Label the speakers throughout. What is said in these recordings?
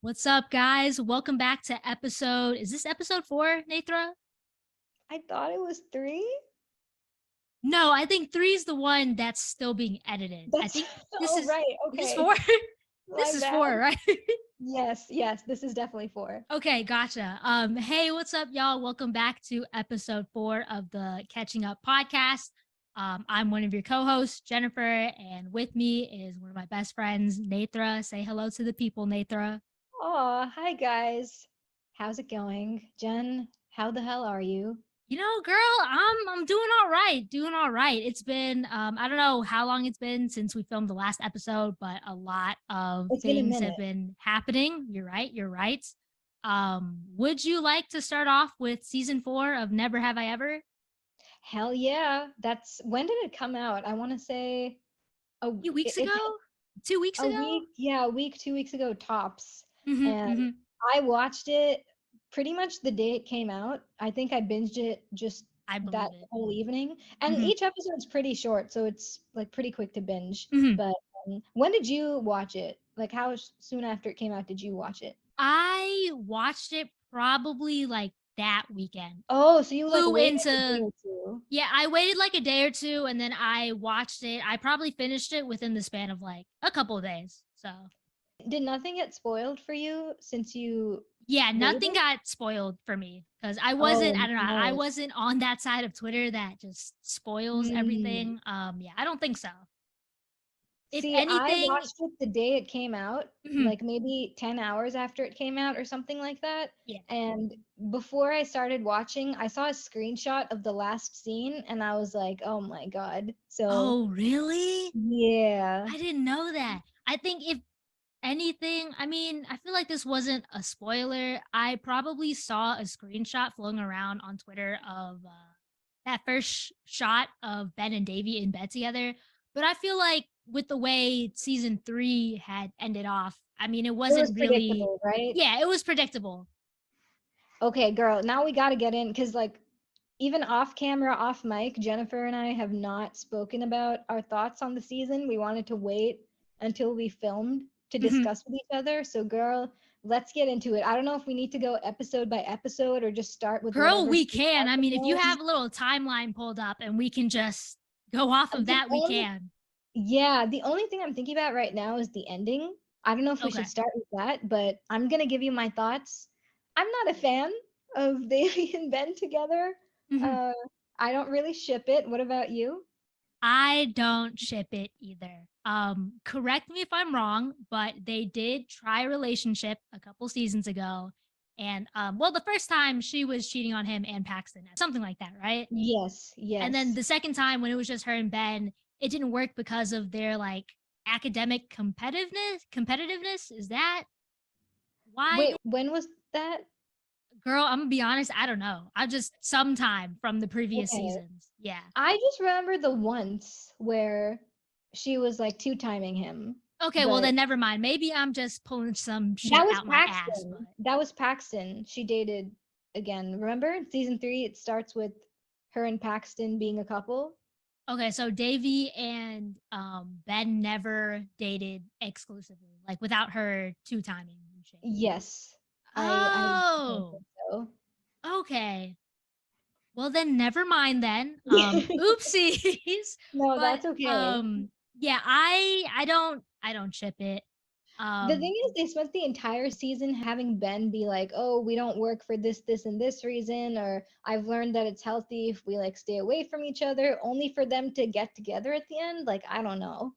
Speaker 1: What's up, guys? Welcome back to is this episode 4, Nethra?
Speaker 2: I thought it was 3.
Speaker 1: No, I think 3 is the one that's still being edited. I
Speaker 2: That's
Speaker 1: think this
Speaker 2: oh
Speaker 1: is
Speaker 2: right,
Speaker 1: this
Speaker 2: okay.
Speaker 1: 4?
Speaker 2: My
Speaker 1: This is
Speaker 2: bad.
Speaker 1: 4, right?
Speaker 2: Yes, this is definitely 4.
Speaker 1: Okay, gotcha. Hey, what's up, y'all? Welcome back to episode 4 of the Catching Up podcast. I'm one of your co-hosts, Jennifer, and with me is one of my best friends, Nethra. Say hello to the people, Nethra.
Speaker 2: Oh, hi guys. How's it going? Jen, how the hell are you?
Speaker 1: Girl, I'm doing all right. Doing all right. It's been I don't know how long it's been since we filmed the last episode, but a lot of
Speaker 2: It's been a
Speaker 1: things have
Speaker 2: minute.
Speaker 1: been happening. You're right. You're right. Would you like to start off with season 4 of Never Have I Ever?
Speaker 2: Hell yeah. That's when did it come out? I want to say a
Speaker 1: A few weeks
Speaker 2: it
Speaker 1: ago? 2 weeks
Speaker 2: a
Speaker 1: ago?
Speaker 2: week, yeah, a week, 2 weeks ago tops.
Speaker 1: Mm-hmm.
Speaker 2: And
Speaker 1: Mm-hmm.
Speaker 2: I watched it pretty much the day it came out. I think I binged it just
Speaker 1: I
Speaker 2: that
Speaker 1: believe it.
Speaker 2: whole evening. And
Speaker 1: Mm-hmm.
Speaker 2: each episode's pretty short, so it's like pretty quick to binge.
Speaker 1: Mm-hmm.
Speaker 2: But when did you watch it? Like how soon after it came out did you watch it?
Speaker 1: I watched it probably like that weekend.
Speaker 2: Oh, so you like
Speaker 1: Flew
Speaker 2: waited a day
Speaker 1: into
Speaker 2: or two.
Speaker 1: Yeah, I waited like a day or two and then I watched it. I probably finished it within the span of like a couple of days. So,
Speaker 2: Did nothing get spoiled for you since you
Speaker 1: yeah, nothing
Speaker 2: waited?
Speaker 1: got spoiled for me because
Speaker 2: Oh,
Speaker 1: I don't know, I
Speaker 2: nice.
Speaker 1: wasn't on that side of Twitter that just spoils
Speaker 2: Hmm.
Speaker 1: everything. Yeah, I don't think so. If
Speaker 2: See, I
Speaker 1: anything,
Speaker 2: watched it the day it came out,
Speaker 1: mhm,
Speaker 2: like maybe 10 hours after it came out or something like that.
Speaker 1: yeah.
Speaker 2: And before I started watching, I saw a screenshot of the last scene and I was like, oh my God. So,
Speaker 1: Oh, really?
Speaker 2: yeah.
Speaker 1: I didn't know that. I think if anything, I mean, I feel like this wasn't a spoiler. I probably saw a screenshot floating around on Twitter of that first shot of Ben and Davy in bed together. But I feel like with the way season 3 had ended off, I mean, it
Speaker 2: It was
Speaker 1: wasn't really,
Speaker 2: predictable, right?
Speaker 1: yeah, it was predictable.
Speaker 2: Okay, girl, now we got to get in because, like, even off camera, off mic, Jennifer and I have not spoken about our thoughts on the season. We wanted to wait until we filmed to
Speaker 1: Mhm.
Speaker 2: discuss with each other. So, girl, let's get into it. I don't know if we need to go episode by episode or just start with
Speaker 1: Girl,
Speaker 2: whatever
Speaker 1: we
Speaker 2: sticks
Speaker 1: can.
Speaker 2: out
Speaker 1: I
Speaker 2: the
Speaker 1: mean, if you
Speaker 2: most.
Speaker 1: have a little timeline pulled up and we can just go off of
Speaker 2: The
Speaker 1: that, we
Speaker 2: only,
Speaker 1: can.
Speaker 2: yeah, the only thing I'm thinking about right now is the ending. I don't know if we
Speaker 1: Okay.
Speaker 2: should start with that, but I'm gonna give you my thoughts. I'm not a fan of Davy and Ben together.
Speaker 1: Mhm.
Speaker 2: Uh, I don't really ship it. What about you?
Speaker 1: I don't ship it either. Correct me if I'm wrong, but they did try a relationship a couple seasons ago. And well, the first time she was cheating on him and Paxton, something like that, right?
Speaker 2: Yes,
Speaker 1: And then
Speaker 2: yes.
Speaker 1: the second time when it was just her and Ben, it didn't work because of their like academic competitiveness. Is that why
Speaker 2: Wait, when was that?
Speaker 1: girl, I'm gonna be honest, I don't know. I just sometime from the previous
Speaker 2: Okay.
Speaker 1: seasons. Yeah.
Speaker 2: I just remember the once where she was like two-timing him,
Speaker 1: Okay, well
Speaker 2: but
Speaker 1: then never mind. Maybe I'm just pulling some
Speaker 2: that
Speaker 1: shit
Speaker 2: was
Speaker 1: out my ass, but
Speaker 2: Paxton. That was Paxton. She dated again. Remember in season 3, it starts with her and Paxton being a couple.
Speaker 1: okay, so Davy and Ben never dated exclusively, like without her two timing and shit.
Speaker 2: Yes, I definitely
Speaker 1: Oh,
Speaker 2: think so.
Speaker 1: okay. Well then never mind then. Oopsies.
Speaker 2: No,
Speaker 1: but
Speaker 2: that's okay.
Speaker 1: yeah, I don't ship it.
Speaker 2: The
Speaker 1: Um
Speaker 2: thing is, they spent the entire season having Ben be like, "Oh, we don't work for this, and this reason," or "I've learned that it's healthy if we like stay away from each other," only for them to get together at the end. Like, I don't know.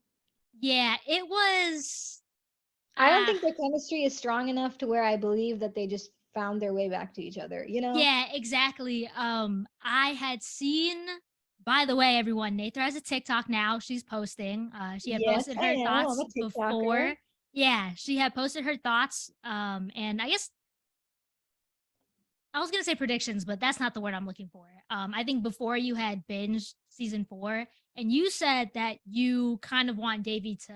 Speaker 1: yeah, it was
Speaker 2: I don't
Speaker 1: uh
Speaker 2: think their chemistry is strong enough to where I believe that they just found their way back to each other, you know?
Speaker 1: yeah, exactly. I had seen, by the way, everyone, Nethra has a TikTok now. She's posting. She had
Speaker 2: Yes,
Speaker 1: posted
Speaker 2: I
Speaker 1: her
Speaker 2: am. I'm
Speaker 1: thoughts
Speaker 2: a TikToker.
Speaker 1: before. Yeah, she had posted her thoughts. And I guess I was gonna say predictions, but that's not the word I'm looking for. I think before you had binged season 4, and you said that you kind of want Davy to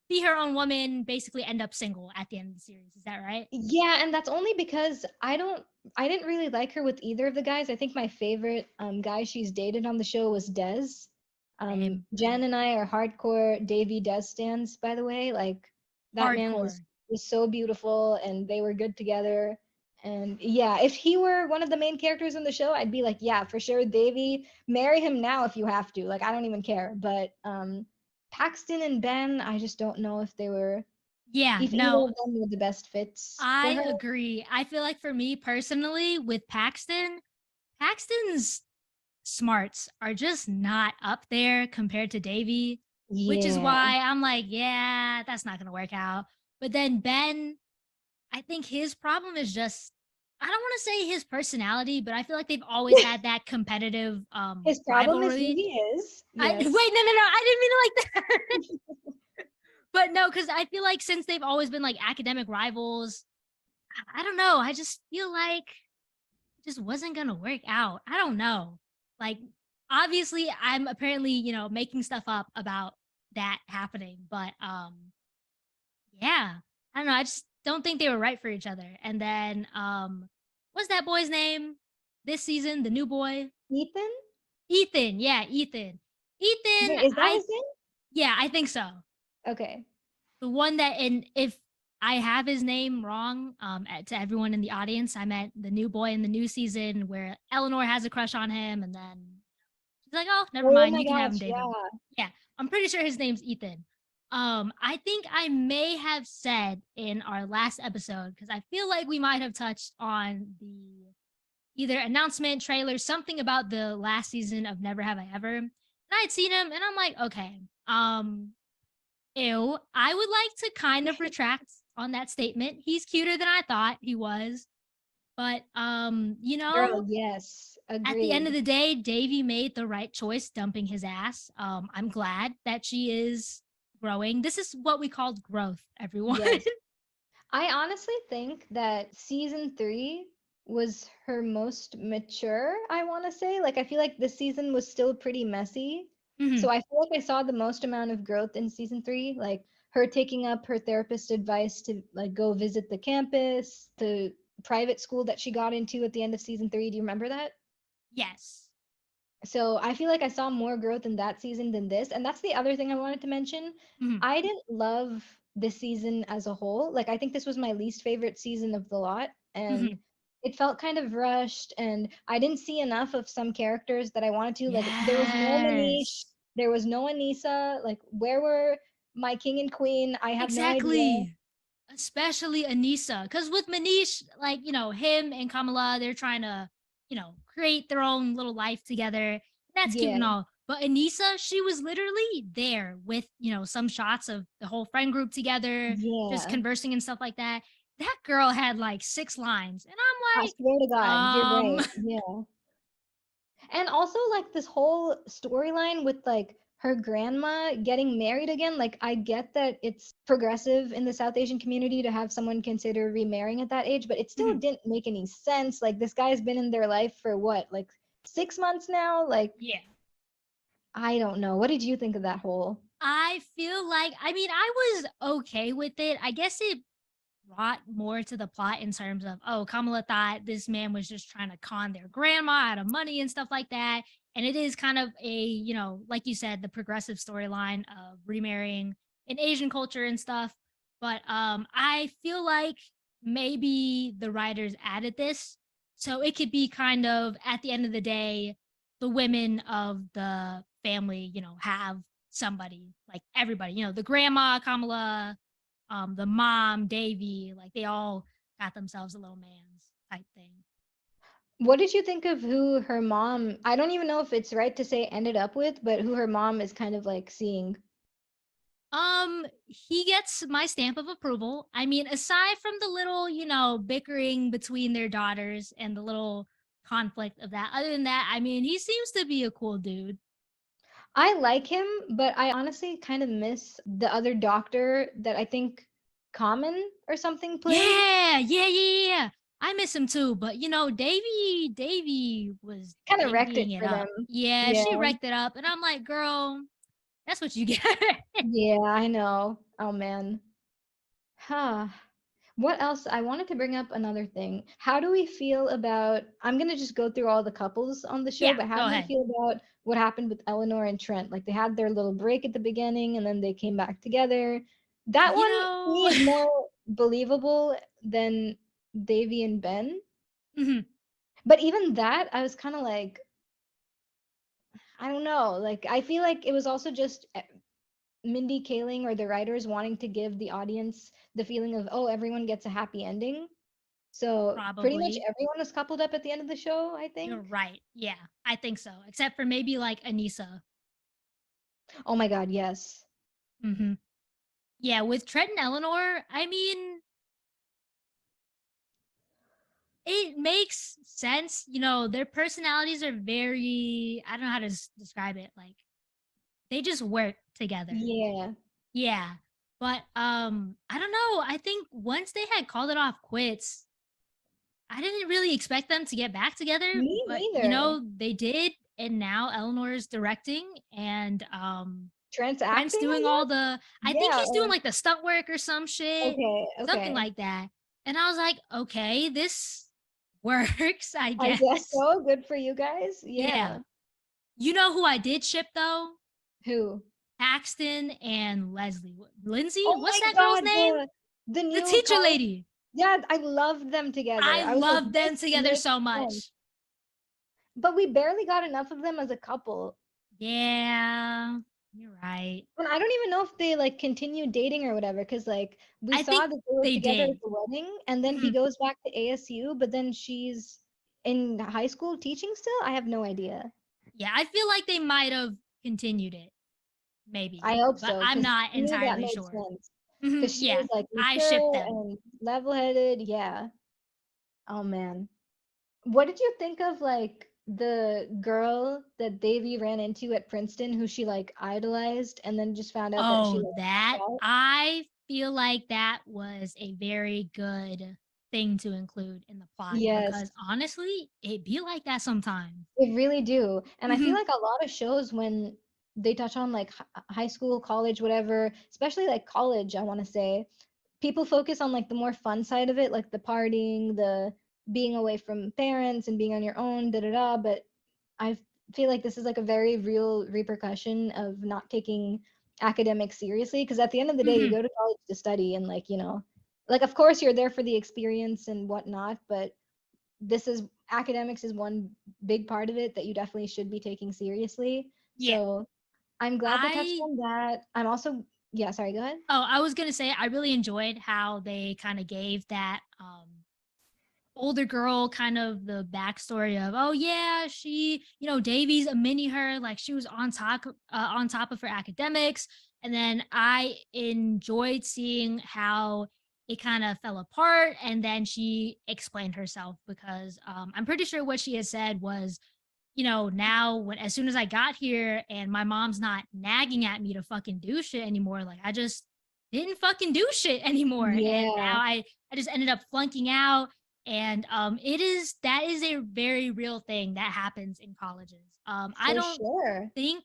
Speaker 1: be her own woman, basically end up single at the end of the series. Is that right?
Speaker 2: Yeah, and that's only because I didn't really like her with either of the guys. I think my favorite guy she's dated on the show was Des.
Speaker 1: Same,
Speaker 2: Jen and I are hardcore Davy Des stands, by the way. Like that man was
Speaker 1: hardcore.
Speaker 2: was so beautiful and they were good together. And yeah, if he were one of the main characters in the show, I'd be like, yeah, for sure, Davy, marry him now if you have to. Like, I don't even care. But Paxton and Ben, I just don't know if they were,
Speaker 1: Yeah,
Speaker 2: if either
Speaker 1: no,
Speaker 2: of them were the best fits for
Speaker 1: I
Speaker 2: her.
Speaker 1: agree. I feel like for me personally, with Paxton, Paxton's smarts are just not up there compared to Davy, which is
Speaker 2: Yeah.
Speaker 1: why I'm like, yeah, that's not gonna work out. But then Ben, I think his problem is just, I don't want to say his personality, but I feel like they've always had that competitive
Speaker 2: His problem is who
Speaker 1: rivalry.
Speaker 2: he is.
Speaker 1: I wait, no, no,
Speaker 2: Yes.
Speaker 1: no, I didn't mean it like that. But no, because I feel like since they've always been like academic rivals, I don't know. I just feel like it just wasn't gonna work out. I don't know. Like, obviously, I'm apparently, making stuff up about that happening, but yeah. I don't know. I just don't think they were right for each other. And then what's that boy's name this season? The new boy?
Speaker 2: Ethan?
Speaker 1: Ethan. Yeah, Ethan. Ethan,
Speaker 2: Wait, is that
Speaker 1: I
Speaker 2: his name?
Speaker 1: yeah, I think so.
Speaker 2: Okay.
Speaker 1: The one that, and if I have his name wrong, to everyone in the audience, I meant the new boy in the new season where Eleanor has a crush on him, and then she's like, "Oh, never
Speaker 2: Oh
Speaker 1: mind,
Speaker 2: my
Speaker 1: you can have him,
Speaker 2: gosh,
Speaker 1: David."
Speaker 2: yeah.
Speaker 1: Yeah, I'm pretty sure his name's Ethan. I think I may have said in our last episode, because I feel like we might have touched on the either announcement, trailer, something about the last season of Never Have I Ever. And I had seen him, and I'm like, okay, ew. I would like to kind of retract on that statement. He's cuter than I thought he was. But
Speaker 2: Girl, yes.
Speaker 1: at the end of
Speaker 2: Agreed.
Speaker 1: the day, Davy made the right choice dumping his ass. I'm glad that she is growing. This is what we called growth, everyone.
Speaker 2: Yes. I honestly think that season 3 was her most mature, I want to say. Like, I feel like this season was still pretty messy. So
Speaker 1: Mhm.
Speaker 2: I feel like I saw the most amount of growth in season 3, like her taking up her therapist advice to like go visit the campus, the private school that she got into at the end of season 3. Do you remember that?
Speaker 1: Yes.
Speaker 2: So I feel like I saw more growth in that season than this. And that's the other thing I wanted to mention.
Speaker 1: Mhm.
Speaker 2: I didn't love this season as a whole. Like, I think this was my least favorite season of the lot. And
Speaker 1: Mhm.
Speaker 2: it felt kind of rushed. And I didn't see enough of some characters that I wanted to. Like, there was no Manish,
Speaker 1: Yes.
Speaker 2: there was no Anissa. Like, where were my king and queen? I have no idea.
Speaker 1: Exactly. Especially Anissa. Because with Manish, like, him and Kamala, they're trying to, create their own little life together. That's cute
Speaker 2: Yeah,
Speaker 1: and all. But Anissa, she was literally there with, some shots of the whole friend group together, just
Speaker 2: yeah.
Speaker 1: conversing and stuff like that. That girl had like 6 lines. And
Speaker 2: I swear to God, you're
Speaker 1: I'm like,
Speaker 2: right. Yeah. And also like this whole storyline with like her grandma getting married again, like I get that it's progressive in the South Asian community to have someone consider remarrying at that age, but it still didn't make any sense. Like this guy's been in their life for what, like 6 months now? Like
Speaker 1: yeah.
Speaker 2: I don't know. What did you think of that whole?
Speaker 1: I feel like, I mean, I was okay with it. I guess it brought more to the plot in terms of, oh, Kamala thought this man was just trying to con their grandma out of money and stuff like that. And it is kind of a, like you said, the progressive storyline of remarrying in Asian culture and stuff. But I feel like maybe the writers added this so it could be kind of at the end of the day, the women of the family, have somebody like everybody, the grandma, Kamala, the mom, Davy, like they all got themselves a little man's type thing.
Speaker 2: What did you think of who her mom, I don't even know if it's right to say ended up with, but who her mom is kind of like seeing?
Speaker 1: He gets my stamp of approval. I mean, aside from the little, bickering between their daughters and the little conflict of that, other than that, I mean, he seems to be a cool dude.
Speaker 2: I like him, but I honestly kind of miss the other doctor that I think Common or something played.
Speaker 1: Yeah, yeah, yeah, yeah, yeah. I miss him too, but Davy was
Speaker 2: Kind of wrecked it
Speaker 1: Davying it
Speaker 2: for them.
Speaker 1: up. Yeah,
Speaker 2: Yeah.
Speaker 1: she wrecked it up, and I'm like, girl, that's what you get.
Speaker 2: Yeah, I know. Oh man. Huh. What else? I wanted to bring up another thing. How do we feel about, I'm gonna just go through all the couples on the show,
Speaker 1: Yeah,
Speaker 2: but how
Speaker 1: go
Speaker 2: do we
Speaker 1: ahead.
Speaker 2: feel about what happened with Eleanor and Trent? Like they had their little break at the beginning and then they came back together. That
Speaker 1: You
Speaker 2: one to me
Speaker 1: know,
Speaker 2: is more believable than Davy and Ben.
Speaker 1: Mhm.
Speaker 2: But even that, I was kind of like, I don't know. Like, I feel like it was also just Mindy Kaling or the writers wanting to give the audience the feeling of, oh, everyone gets a happy ending. So pretty much
Speaker 1: Probably.
Speaker 2: everyone was coupled up at the end of the show, I
Speaker 1: You're
Speaker 2: think.
Speaker 1: right. Yeah, I think so. Except for maybe like Anissa.
Speaker 2: Oh my God, yes.
Speaker 1: Mhm. Yeah, with Trent and Eleanor, I mean, it makes sense. You know, their personalities are very, I don't know how to describe it. Like they just work together.
Speaker 2: Yeah,
Speaker 1: Yeah. But I don't know. I think once they had called it off quits, I didn't really expect them to get back together,
Speaker 2: me
Speaker 1: but you
Speaker 2: neither.
Speaker 1: know, they did, and now Eleanor's directing and
Speaker 2: Trent's
Speaker 1: Brent's
Speaker 2: acting, I
Speaker 1: doing all
Speaker 2: guess?
Speaker 1: the, I think
Speaker 2: Yeah,
Speaker 1: he's doing
Speaker 2: or
Speaker 1: like the stunt work or some shit,
Speaker 2: okay,
Speaker 1: something
Speaker 2: okay.
Speaker 1: like that. And I was like, okay, this works, I
Speaker 2: I guess
Speaker 1: guess.
Speaker 2: so. Good for you guys.
Speaker 1: Yeah.
Speaker 2: Yeah.
Speaker 1: You know who I did ship though?
Speaker 2: Who?
Speaker 1: Paxton and Leslie. Lindsay?
Speaker 2: Oh
Speaker 1: What's
Speaker 2: my
Speaker 1: that girl's
Speaker 2: God,
Speaker 1: name?
Speaker 2: the
Speaker 1: The
Speaker 2: new
Speaker 1: teacher
Speaker 2: college.
Speaker 1: lady.
Speaker 2: Yeah, I loved them together.
Speaker 1: I
Speaker 2: I was like,
Speaker 1: love them
Speaker 2: this
Speaker 1: together
Speaker 2: makes
Speaker 1: so
Speaker 2: sense.
Speaker 1: much.
Speaker 2: But we barely got enough of them as a couple.
Speaker 1: Yeah, you're right.
Speaker 2: And I don't even know if they like continued dating or whatever, because like we
Speaker 1: I
Speaker 2: saw
Speaker 1: think
Speaker 2: that they were
Speaker 1: they
Speaker 2: together at
Speaker 1: did.
Speaker 2: the wedding, and then he
Speaker 1: Mhm.
Speaker 2: goes back to ASU, but then she's in high school teaching still? I have no idea.
Speaker 1: Yeah, I feel like they might have continued it, maybe,
Speaker 2: I hope
Speaker 1: but
Speaker 2: so,
Speaker 1: I'm
Speaker 2: because
Speaker 1: not
Speaker 2: to me that
Speaker 1: entirely
Speaker 2: made
Speaker 1: sure.
Speaker 2: sense.
Speaker 1: Mhm.
Speaker 2: Because she
Speaker 1: Yeah,
Speaker 2: was like
Speaker 1: I ship
Speaker 2: mature
Speaker 1: them.
Speaker 2: and level-headed. Yeah. Oh man. What did you think of like the girl that Davy ran into at Princeton who she like idolized and then just found out that she
Speaker 1: Oh,
Speaker 2: like
Speaker 1: that
Speaker 2: out?
Speaker 1: I feel like that was a very good thing to include in the plot
Speaker 2: Yes,
Speaker 1: because honestly, it be like that sometimes.
Speaker 2: they really do. And I feel
Speaker 1: Mhm.
Speaker 2: like a lot of shows when they touch on like high school, college, whatever, especially like college, I want to say, people focus on like the more fun side of it, like the partying, the being away from parents and being on your own, da da da. But I feel like this is like a very real repercussion of not taking academics seriously. Because at the end of the day, you
Speaker 1: Mhm.
Speaker 2: go to college to study, and like, like of course you're there for the experience and whatnot, but this is academics is one big part of it that you definitely should be taking seriously.
Speaker 1: Yeah.
Speaker 2: So I'm glad they touched
Speaker 1: I
Speaker 2: on that. I'm also, yeah, sorry, go ahead.
Speaker 1: Oh, I was going to say I really enjoyed how they kind of gave that older girl kind of the backstory of, oh yeah, she, you know, Davies a mini her, like she was on top of her academics. And then I enjoyed seeing how it kind of fell apart, and then she explained herself because I'm pretty sure what she had said was, you know, now when as soon as I got here and my mom's not nagging at me to fucking do shit anymore, like I just didn't fucking do shit anymore. And now
Speaker 2: Yeah,
Speaker 1: I just ended up flunking out. And that is a very real thing that happens in colleges. I
Speaker 2: for
Speaker 1: don't
Speaker 2: sure.
Speaker 1: think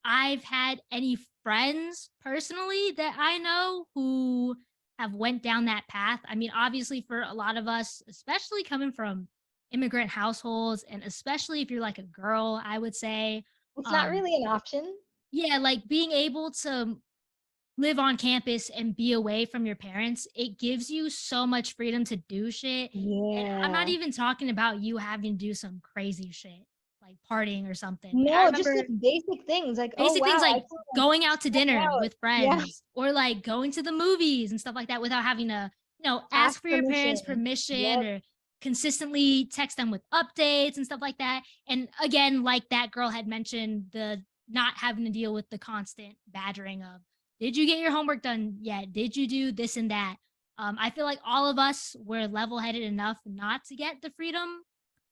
Speaker 1: I've had any friends personally that I know who have went down that path. I mean, obviously for a lot of us, especially coming from immigrant households and especially if you're like a girl, I would say,
Speaker 2: It's not
Speaker 1: um
Speaker 2: really an option.
Speaker 1: yeah, like being able to live on campus and be away from your parents, it gives you so much freedom to do shit. And I'm not
Speaker 2: Yeah.
Speaker 1: even talking about you having to do some crazy shit like partying or something. Like I
Speaker 2: No, just
Speaker 1: remember
Speaker 2: like basic things like, oh
Speaker 1: basic
Speaker 2: wow,
Speaker 1: things
Speaker 2: I
Speaker 1: like
Speaker 2: can like
Speaker 1: going out to
Speaker 2: step
Speaker 1: dinner
Speaker 2: out.
Speaker 1: with
Speaker 2: Yeah,
Speaker 1: friends or like going to the movies and stuff like that without having to, you know,
Speaker 2: ask
Speaker 1: ask for your parents'
Speaker 2: permission.
Speaker 1: permission
Speaker 2: Yep,
Speaker 1: or consistently text them with updates and stuff like that. And again, like that girl had mentioned, the not having to deal with the constant badgering of, did you get your homework done yet? Did you do this and that? I feel like all of us were level headed enough not to get the freedom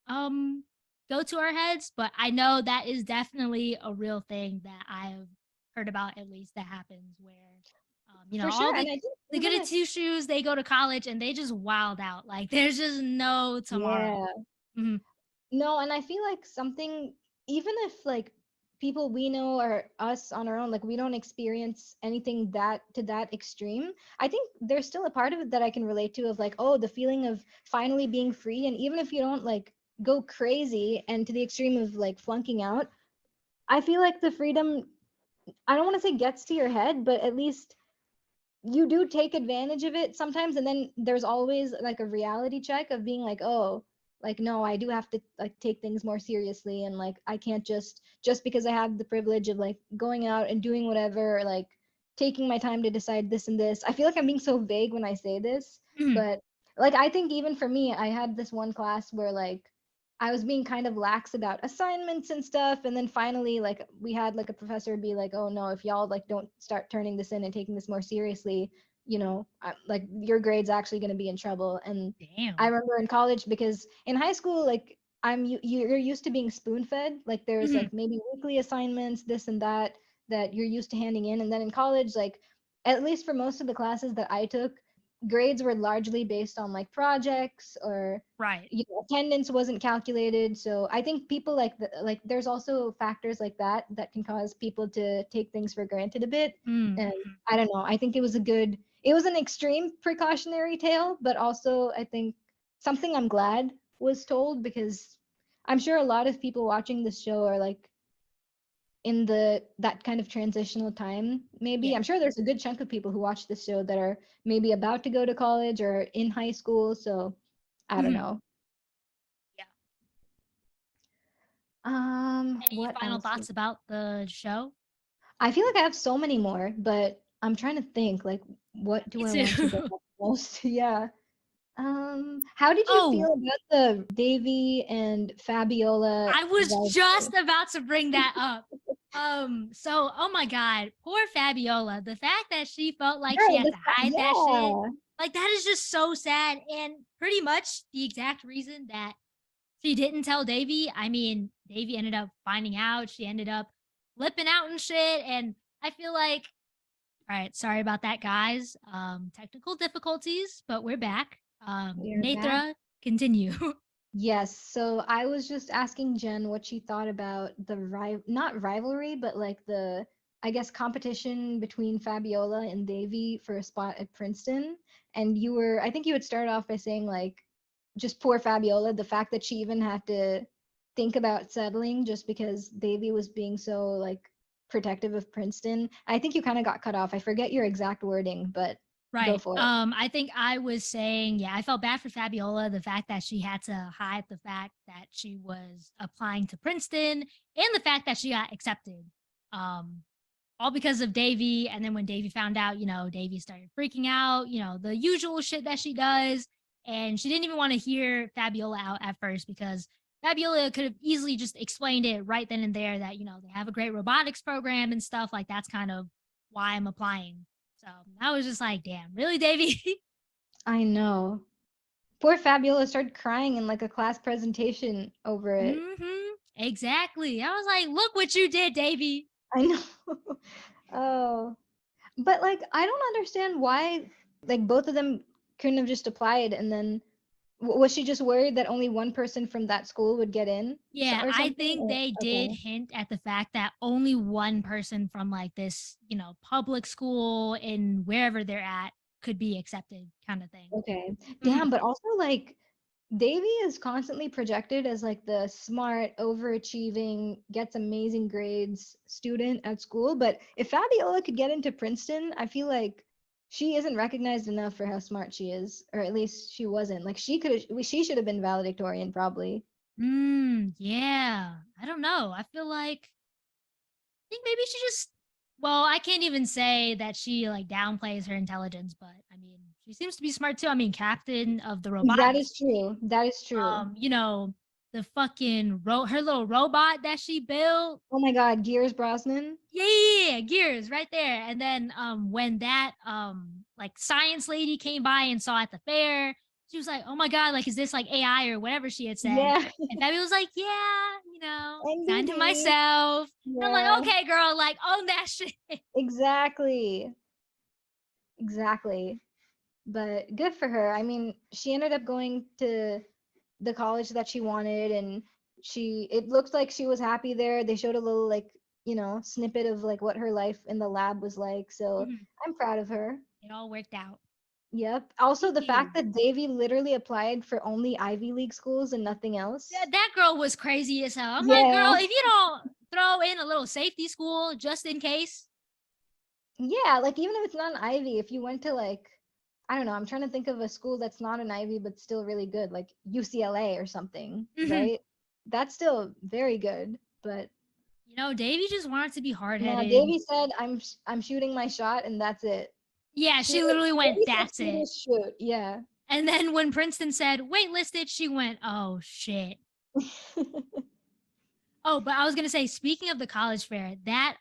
Speaker 1: um go to our heads, but I know that is definitely a real thing that I've heard about, at least that happens where you know,
Speaker 2: for
Speaker 1: all
Speaker 2: sure. And I think
Speaker 1: the
Speaker 2: even
Speaker 1: good at
Speaker 2: if,
Speaker 1: two shoes, they go to college and they just wild out. Like there's just no tomorrow.
Speaker 2: yeah,
Speaker 1: Mhm.
Speaker 2: no, and I feel like something, even if like people we know or us on our own, like we don't experience anything that to that extreme, I think there's still a part of it that I can relate to of like, oh, the feeling of finally being free. And even if you don't like go crazy and to the extreme of like flunking out, I feel like the freedom, I don't want to say gets to your head, but at least you do take advantage of it sometimes, and then there's always like a reality check of being like, oh, like no, I do have to like take things more seriously, and like I can't just because I have the privilege of like going out and doing whatever, or like taking my time to decide this and this. I feel like I'm being so vague when I say this,
Speaker 1: Mhm.
Speaker 2: but like I think even for me, I had this one class where like I was being kind of lax about assignments and stuff, and then finally like we had like a professor be like, "Oh no, if y'all like don't start turning this in and taking this more seriously, like your grade's actually going to be in trouble." And I
Speaker 1: Damn.
Speaker 2: remember in college, because in high school like you're used to being spoon-fed, like there's
Speaker 1: Mhm.
Speaker 2: like maybe weekly assignments, this and that you're used to handing in, and then in college, like at least for most of the classes that I took, grades were largely based on like projects, or
Speaker 1: Right.
Speaker 2: attendance wasn't calculated. So I think people like there's also factors like that that can cause people to take things for granted a bit. And
Speaker 1: Mm-hmm.
Speaker 2: I don't know, I think it was an extreme precautionary tale, but also I think something I'm glad was told, because I'm sure a lot of people watching this show are like in the that kind of transitional time. Maybe
Speaker 1: Yeah.
Speaker 2: I'm sure there's a good chunk of people who watch this show that are maybe about to go to college or in high school. So I don't
Speaker 1: Hmm.
Speaker 2: know.
Speaker 1: Yeah. Any
Speaker 2: What
Speaker 1: final
Speaker 2: else?
Speaker 1: thoughts about the show?
Speaker 2: I feel like I have so many more, but I'm trying to think like
Speaker 1: Yeah,
Speaker 2: what do
Speaker 1: me
Speaker 2: I want to bring
Speaker 1: too.
Speaker 2: up most? Yeah. How did you
Speaker 1: Oh,
Speaker 2: feel about the Davy and Fabiola
Speaker 1: I was
Speaker 2: rivalry?
Speaker 1: just about to bring that up. So oh my god, poor Fabiola. The fact that she felt like she
Speaker 2: Girl,
Speaker 1: had to hide that shit,
Speaker 2: yeah.
Speaker 1: like that is just so sad. And pretty much the exact reason that she didn't tell Davy. I mean, Davy ended up finding out. She ended up flipping out and shit. And I feel like, all right, sorry about that, guys. Technical difficulties, but we're back.
Speaker 2: We're back.
Speaker 1: Nethra, continue.
Speaker 2: Yes, so I was just asking Jen what she thought about the not rivalry, but like the, I guess, competition between Fabiola and Davy for a spot at Princeton. And I think you had started off by saying like, just poor Fabiola, the fact that she even had to think about settling just because Davy was being so like protective of Princeton. I think you kind of got cut off. I forget your exact wording, but go
Speaker 1: Right.
Speaker 2: for it.
Speaker 1: I think I was saying, yeah, I felt bad for Fabiola, the fact that she had to hide the fact that she was applying to Princeton and the fact that she got accepted. Um, all because of Davy. And then when Davy found out, Davy started freaking out, the usual shit that she does. And she didn't even want to hear Fabiola out at first because Fabiola could have easily just explained it right then and there that, they have a great robotics program and stuff. Like that's kind of why I'm applying. So I was just like, damn, really, Davy?
Speaker 2: I know. Poor Fabiola started crying in like a class presentation over it.
Speaker 1: Mm-hmm. Exactly. I was like, look what you did, Davy.
Speaker 2: I know. Oh, but like I don't understand why like both of them couldn't have just applied, and then was she just worried that only one person from that school would get in,
Speaker 1: Yeah,
Speaker 2: or
Speaker 1: I
Speaker 2: something?
Speaker 1: think they did
Speaker 2: Okay.
Speaker 1: hint at the fact that only one person from like this, public school in wherever they're at could be accepted, kind of thing.
Speaker 2: Okay.
Speaker 1: Mhm.
Speaker 2: Damn, but also like Davy is constantly projected as like the smart, overachieving, gets amazing grades student at school. But if Fabiola could get into Princeton, I feel like she isn't recognized enough for how smart she is, or at least she wasn't. Like she should have been valedictorian probably.
Speaker 1: Yeah. I don't know. I feel like think maybe she just well, I can't even say that she like downplays her intelligence, but I mean, she seems to be smart too. I mean, captain of the
Speaker 2: That
Speaker 1: robotics
Speaker 2: is true.
Speaker 1: team.
Speaker 2: That is true.
Speaker 1: The fucking her little robot that she built.
Speaker 2: Oh my God, Gears Brosnan.
Speaker 1: Yeah, gears right there. And then when that like science lady came by and saw at the fair, she was like, "Oh my god, like is this like AI or whatever she had said?"
Speaker 2: Yeah,
Speaker 1: And Fabby was like, "Yeah, signed to
Speaker 2: NBD.
Speaker 1: myself." And I'm like,
Speaker 2: Yeah,
Speaker 1: "Okay, girl, like own that shit."
Speaker 2: exactly. Exactly. But good for her. I mean, she ended up going to the college that she wanted, and it looked like she was happy there. They showed a little like, snippet of like what her life in the lab was like. So
Speaker 1: Mhm.
Speaker 2: I'm proud of her.
Speaker 1: It all worked out.
Speaker 2: Yep. Also the fact
Speaker 1: Period.
Speaker 2: that Davy literally applied for only Ivy League schools and nothing else.
Speaker 1: That girl was crazy as hell. I'm like,
Speaker 2: Yeah.
Speaker 1: girl, if you don't throw in a little safety school just in case.
Speaker 2: Yeah, like even if it's not an Ivy, if you went to like, I don't know, I'm trying to think of a school that's not an Ivy but still really good, like UCLA or something,
Speaker 1: Mhm.
Speaker 2: right? That's still very good. But
Speaker 1: You know, Davy just wanted to be hard
Speaker 2: no,
Speaker 1: headed.
Speaker 2: Davy said, I'm shooting my shot and that's it.
Speaker 1: Yeah,
Speaker 2: She
Speaker 1: she literally went,
Speaker 2: Davy said
Speaker 1: that's
Speaker 2: shoot
Speaker 1: it.
Speaker 2: is shoot. Yeah.
Speaker 1: And then when Princeton said waitlisted, she went, oh shit. Oh, but I was gonna say, speaking of the college fair, that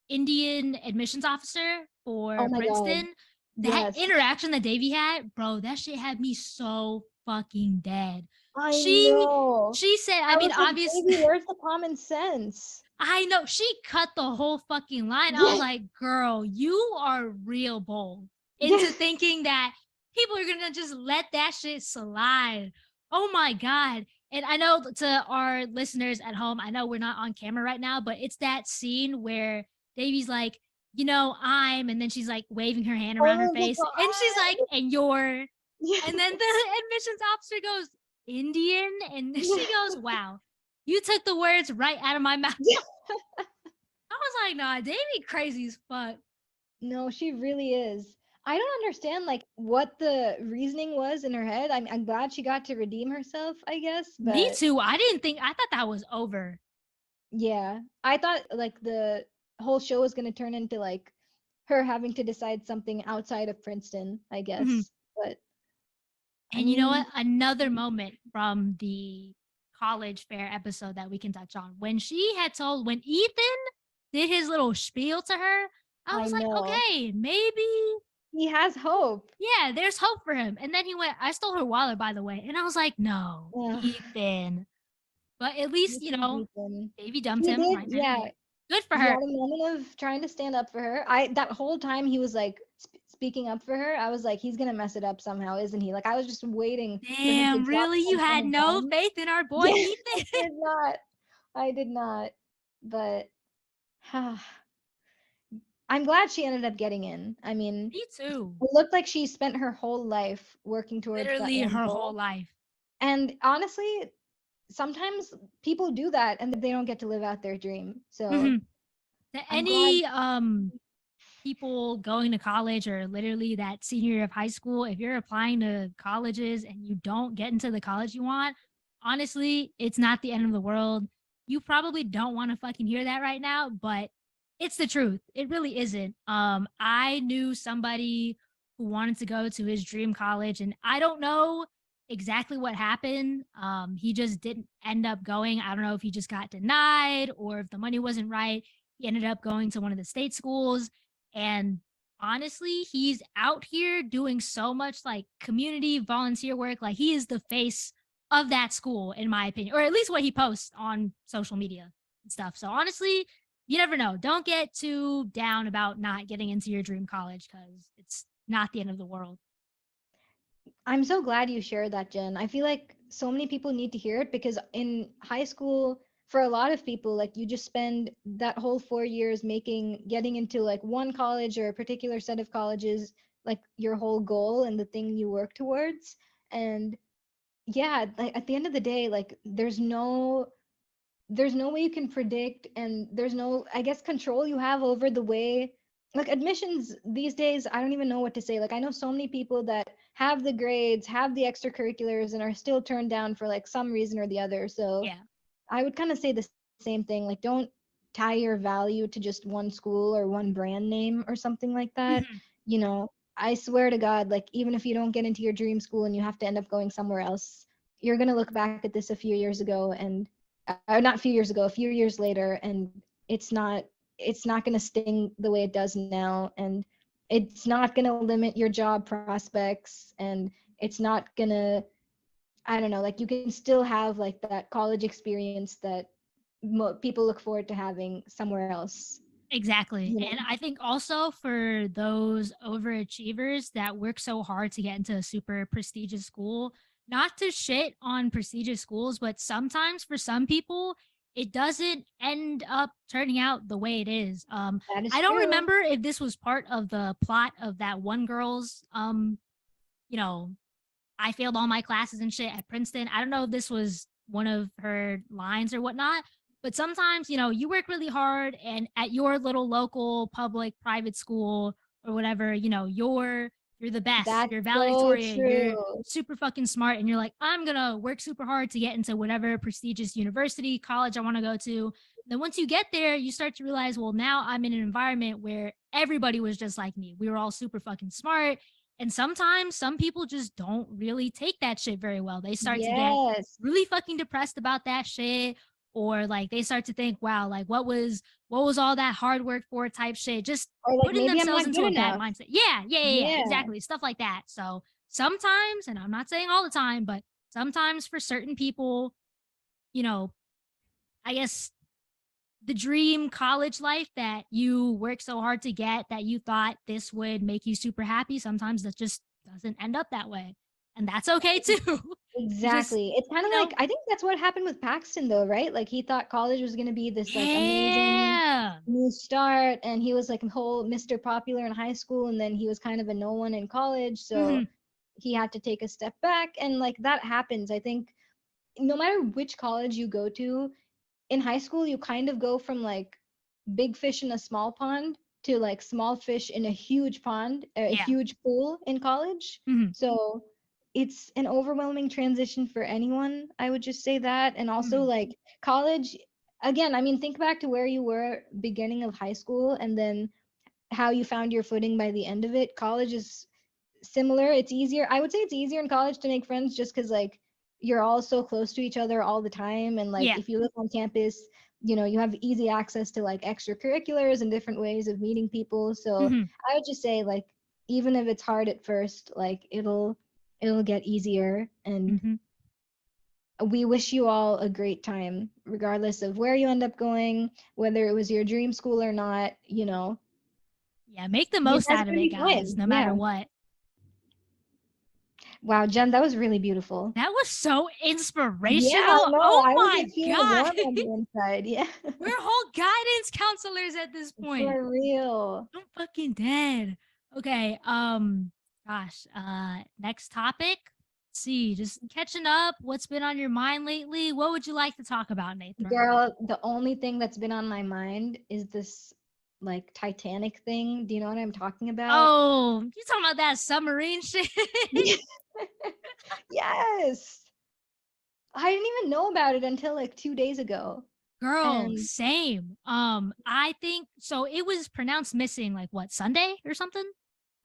Speaker 1: Indian admissions officer
Speaker 2: Oh
Speaker 1: for
Speaker 2: my God.
Speaker 1: Princeton, that
Speaker 2: Yes.
Speaker 1: interaction that Davy had, bro, that shit had me so fucking dead.
Speaker 2: I
Speaker 1: She
Speaker 2: know.
Speaker 1: she said, I
Speaker 2: I
Speaker 1: mean,
Speaker 2: was like,
Speaker 1: obvious
Speaker 2: Davy, where's the common sense?
Speaker 1: I know she cut the whole fucking line. I was
Speaker 2: Yes.
Speaker 1: like, girl, you are real bold into
Speaker 2: Yes.
Speaker 1: thinking that people are gonna just let that shit slide. Oh my god. And I know to our listeners at home, I know we're not on camera right now, but it's that scene where Davy's like, and then she's like waving her hand around her
Speaker 2: Oh, the
Speaker 1: face, and she's like, and you're, and then
Speaker 2: yes.
Speaker 1: the admissions officer goes, Indian, and she goes, wow, you took the words right out of my mouth. I was like, nah, Davy crazy as fuck.
Speaker 2: No, she really is. I don't understand like what the reasoning was in her head. I'm glad she got to redeem herself, I guess,
Speaker 1: Me
Speaker 2: but
Speaker 1: too. I thought that was over.
Speaker 2: yeah. I thought like the whole show was going to turn into like her having to decide something outside of Princeton, I
Speaker 1: Mhm.
Speaker 2: guess. But I
Speaker 1: And you know
Speaker 2: mean,
Speaker 1: what? Another moment from the college fair episode that we can touch on. When Ethan did his little spiel to her, I
Speaker 2: I
Speaker 1: was like,
Speaker 2: know.
Speaker 1: okay, maybe,
Speaker 2: He has hope.
Speaker 1: yeah, there's hope for him. And then he went, I stole her wallet, by the way. And I was like, no,
Speaker 2: Ugh,
Speaker 1: Ethan. But at least,
Speaker 2: Ethan Ethan.
Speaker 1: Davy dumped
Speaker 2: He
Speaker 1: him
Speaker 2: did,
Speaker 1: right then and
Speaker 2: yeah.
Speaker 1: there. Good for
Speaker 2: He
Speaker 1: her.
Speaker 2: had a moment of trying to stand up for her. I that whole time he was like speaking up for her. I was like, he's gonna mess it up somehow, isn't he? Like I was just waiting for him to
Speaker 1: Damn,
Speaker 2: drop
Speaker 1: really? You
Speaker 2: something
Speaker 1: had no
Speaker 2: again.
Speaker 1: faith in our boy
Speaker 2: Yes, I
Speaker 1: Ethan?
Speaker 2: did not. I did not. But I'm glad she ended up getting in. I mean,
Speaker 1: Me too.
Speaker 2: it looked like she spent her whole life working towards that
Speaker 1: Literally
Speaker 2: one
Speaker 1: her whole
Speaker 2: goal.
Speaker 1: life.
Speaker 2: And honestly, sometimes people do that and they don't get to live out their dream. So
Speaker 1: Mhm. To
Speaker 2: I'm glad.
Speaker 1: any people going to college or literally that senior year of high school, if you're applying to colleges and you don't get into the college you want, honestly, it's not the end of the world. You probably don't want to fucking hear that right now, but it's the truth. It really isn't. I knew somebody who wanted to go to his dream college, and I don't know exactly what happened. He just didn't end up going. I don't know if he just got denied or if the money wasn't right. He ended up going to one of the state schools, and honestly, he's out here doing so much like community volunteer work. Like he is the face of that school, in my opinion, or at least what he posts on social media and stuff. So honestly, you never know. Don't get too down about not getting into your dream college because it's not the end of the world.
Speaker 2: I'm so glad you shared that, Jen. I feel like so many people need to hear it because in high school, for a lot of people, like you just spend that whole 4 years getting into like one college or a particular set of colleges, like your whole goal and the thing you work towards. And yeah, like at the end of the day, like there's no way you can predict and there's no, I guess, control you have over the way like admissions these days. I don't even know what to say. Like I know so many people that have the grades, have the extracurriculars, and are still turned down for like some reason or the other. So
Speaker 1: Yeah.
Speaker 2: I would kind of say the same thing. Like don't tie your value to just one school or one brand name or something like that.
Speaker 1: Mhm.
Speaker 2: You know, I swear to God, like even if you don't get into your dream school and you have to end up going somewhere else, you're gonna look back at this a few years ago and or not a few years ago, a few years later, and it's not gonna sting the way it does now, and it's not gonna limit your job prospects, and it's not gonna, I don't know, like you can still have like that college experience that people look forward to having somewhere else.
Speaker 1: Exactly.
Speaker 2: You know,
Speaker 1: And I think also for those overachievers that work so hard to get into a super prestigious school, not to shit on prestigious schools, but sometimes for some people, it doesn't end up turning out the way it is.
Speaker 2: that is
Speaker 1: I don't
Speaker 2: true.
Speaker 1: remember if this was part of the plot of that one girl's, you know, I failed all my classes and shit at Princeton. I don't know if this was one of her lines or whatnot, But sometimes, you work really hard and at your little local public private school or whatever, you're the best.
Speaker 2: That's
Speaker 1: You're
Speaker 2: so
Speaker 1: valedictorian. You're
Speaker 2: true.
Speaker 1: super fucking smart and you're like, I'm going to work super hard to get into whatever prestigious university, college I want to go to. Then once you get there, you start to realize, well, now I'm in an environment where everybody was just like me. We were all super fucking smart. And sometimes some people just don't really take that shit very well. They start to get
Speaker 2: Yes.
Speaker 1: really fucking depressed about that shit, or like they start to think, wow, like what was all that hard work for type shit, just
Speaker 2: Or like
Speaker 1: putting
Speaker 2: maybe I'm
Speaker 1: themselves
Speaker 2: not
Speaker 1: into
Speaker 2: good
Speaker 1: a bad
Speaker 2: enough.
Speaker 1: mindset. Yeah,
Speaker 2: Yeah.
Speaker 1: exactly, stuff like that. So sometimes, and I'm not saying all the time, but sometimes for certain people, you know I guess the dream college life that you work so hard to get, that you thought this would make you super happy, sometimes that just doesn't end up that way, and that's okay too. You just,
Speaker 2: Exactly. It's kind of
Speaker 1: you
Speaker 2: like
Speaker 1: know
Speaker 2: I think that's what happened with Paxton though, right? Like he thought college was going to be this like amazing
Speaker 1: yeah.
Speaker 2: new start and he was like a whole Mr. Popular in high school and then he was kind of a no one in college, so
Speaker 1: Mhm.
Speaker 2: he had to take a step back and like that happens. I think no matter which college you go to, in high school you kind of go from like big fish in a small pond to like small fish in a huge pond, a
Speaker 1: Yeah.
Speaker 2: huge pool in college.
Speaker 1: Mhm.
Speaker 2: So it's an overwhelming transition for anyone. I would just say that. And also
Speaker 1: Mhm.
Speaker 2: like college, again, I mean, think back to where you were beginning of high school and then how you found your footing by the end of it. College is similar. It's easier. I would say it's easier in college to make friends just because like you're all so close to each other all the time. And like
Speaker 1: Yeah.
Speaker 2: if you live on campus, you have easy access to like extracurriculars and different ways of meeting people. So
Speaker 1: Mhm.
Speaker 2: I would just say like even if it's hard at first, like it'll get easier. And
Speaker 1: Mhm.
Speaker 2: we wish you all a great time, regardless of where you end up going, whether it was your dream school or not.
Speaker 1: Yeah, make the
Speaker 2: You
Speaker 1: most
Speaker 2: guys are
Speaker 1: out of
Speaker 2: gonna
Speaker 1: it,
Speaker 2: be
Speaker 1: guys,
Speaker 2: fine.
Speaker 1: no matter
Speaker 2: Yeah.
Speaker 1: what.
Speaker 2: Wow, Jen, that was really beautiful.
Speaker 1: That was so
Speaker 2: Yeah, I
Speaker 1: inspirational.
Speaker 2: know.
Speaker 1: Oh
Speaker 2: I was
Speaker 1: my
Speaker 2: like feeling
Speaker 1: god.
Speaker 2: warm on the inside. Yeah,
Speaker 1: We're whole guidance counselors at this point.
Speaker 2: for real.
Speaker 1: I'm fucking dead. Okay, gosh, next topic. Let's see, just catching up. What's been on your mind lately? What would you like to talk about, Nethra?
Speaker 2: Girl, the only thing that's been on my mind is this like Titanic thing. Do you know what I'm talking about?
Speaker 1: Oh, you talking about that submarine shit?
Speaker 2: Yes. I didn't even know about it until like 2 days ago.
Speaker 1: Girl,
Speaker 2: And
Speaker 1: same. I think so. It was pronounced missing, like what, Sunday or something?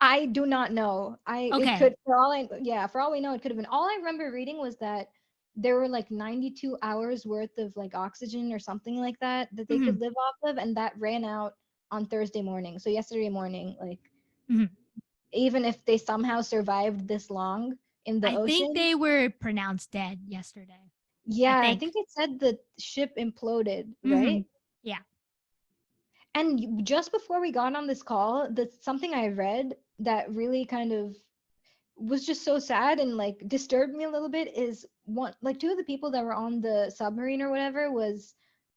Speaker 2: I do not know. It
Speaker 1: Okay.
Speaker 2: could for all I yeah, for all we know it could have been. All I remember reading was that there were like 92 hours worth of like oxygen or something like that they
Speaker 1: Mhm.
Speaker 2: could live off of and that ran out on Thursday morning. So yesterday morning, like
Speaker 1: Mhm.
Speaker 2: even if they somehow survived this long in the
Speaker 1: I think
Speaker 2: ocean,
Speaker 1: they were pronounced dead yesterday. I
Speaker 2: yeah, I
Speaker 1: think.
Speaker 2: think it said the ship imploded, right?
Speaker 1: Mhm. Yeah.
Speaker 2: And just before we got on this call, that's something I read that really kind of was just so sad and like disturbed me a little bit is one like two of the people that were on the submarine or whatever was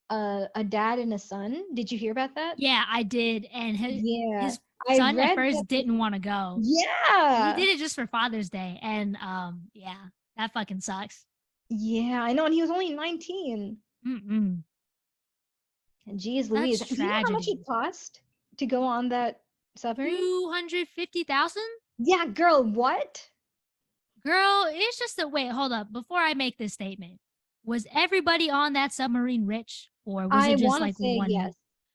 Speaker 2: a dad and a son. Did you hear about that?
Speaker 1: Yeah, I did. And his,
Speaker 2: Yeah,
Speaker 1: his
Speaker 2: I
Speaker 1: son at
Speaker 2: read that.
Speaker 1: first didn't want to go. He
Speaker 2: Yeah,
Speaker 1: did it just for Father's Day. And yeah, that fucking sucks.
Speaker 2: yeah, I know, and he was only 19.
Speaker 1: Mm-mm.
Speaker 2: And geez Louise,
Speaker 1: Such
Speaker 2: do you know how much
Speaker 1: tragedy.
Speaker 2: it cost to go on that submarine?
Speaker 1: 250,000?
Speaker 2: Yeah, girl, what?
Speaker 1: Girl, it's just a wait, hold up. Before I make this statement, was everybody on that submarine rich, or was
Speaker 2: I
Speaker 1: it just
Speaker 2: want to
Speaker 1: like
Speaker 2: say
Speaker 1: one?
Speaker 2: yes.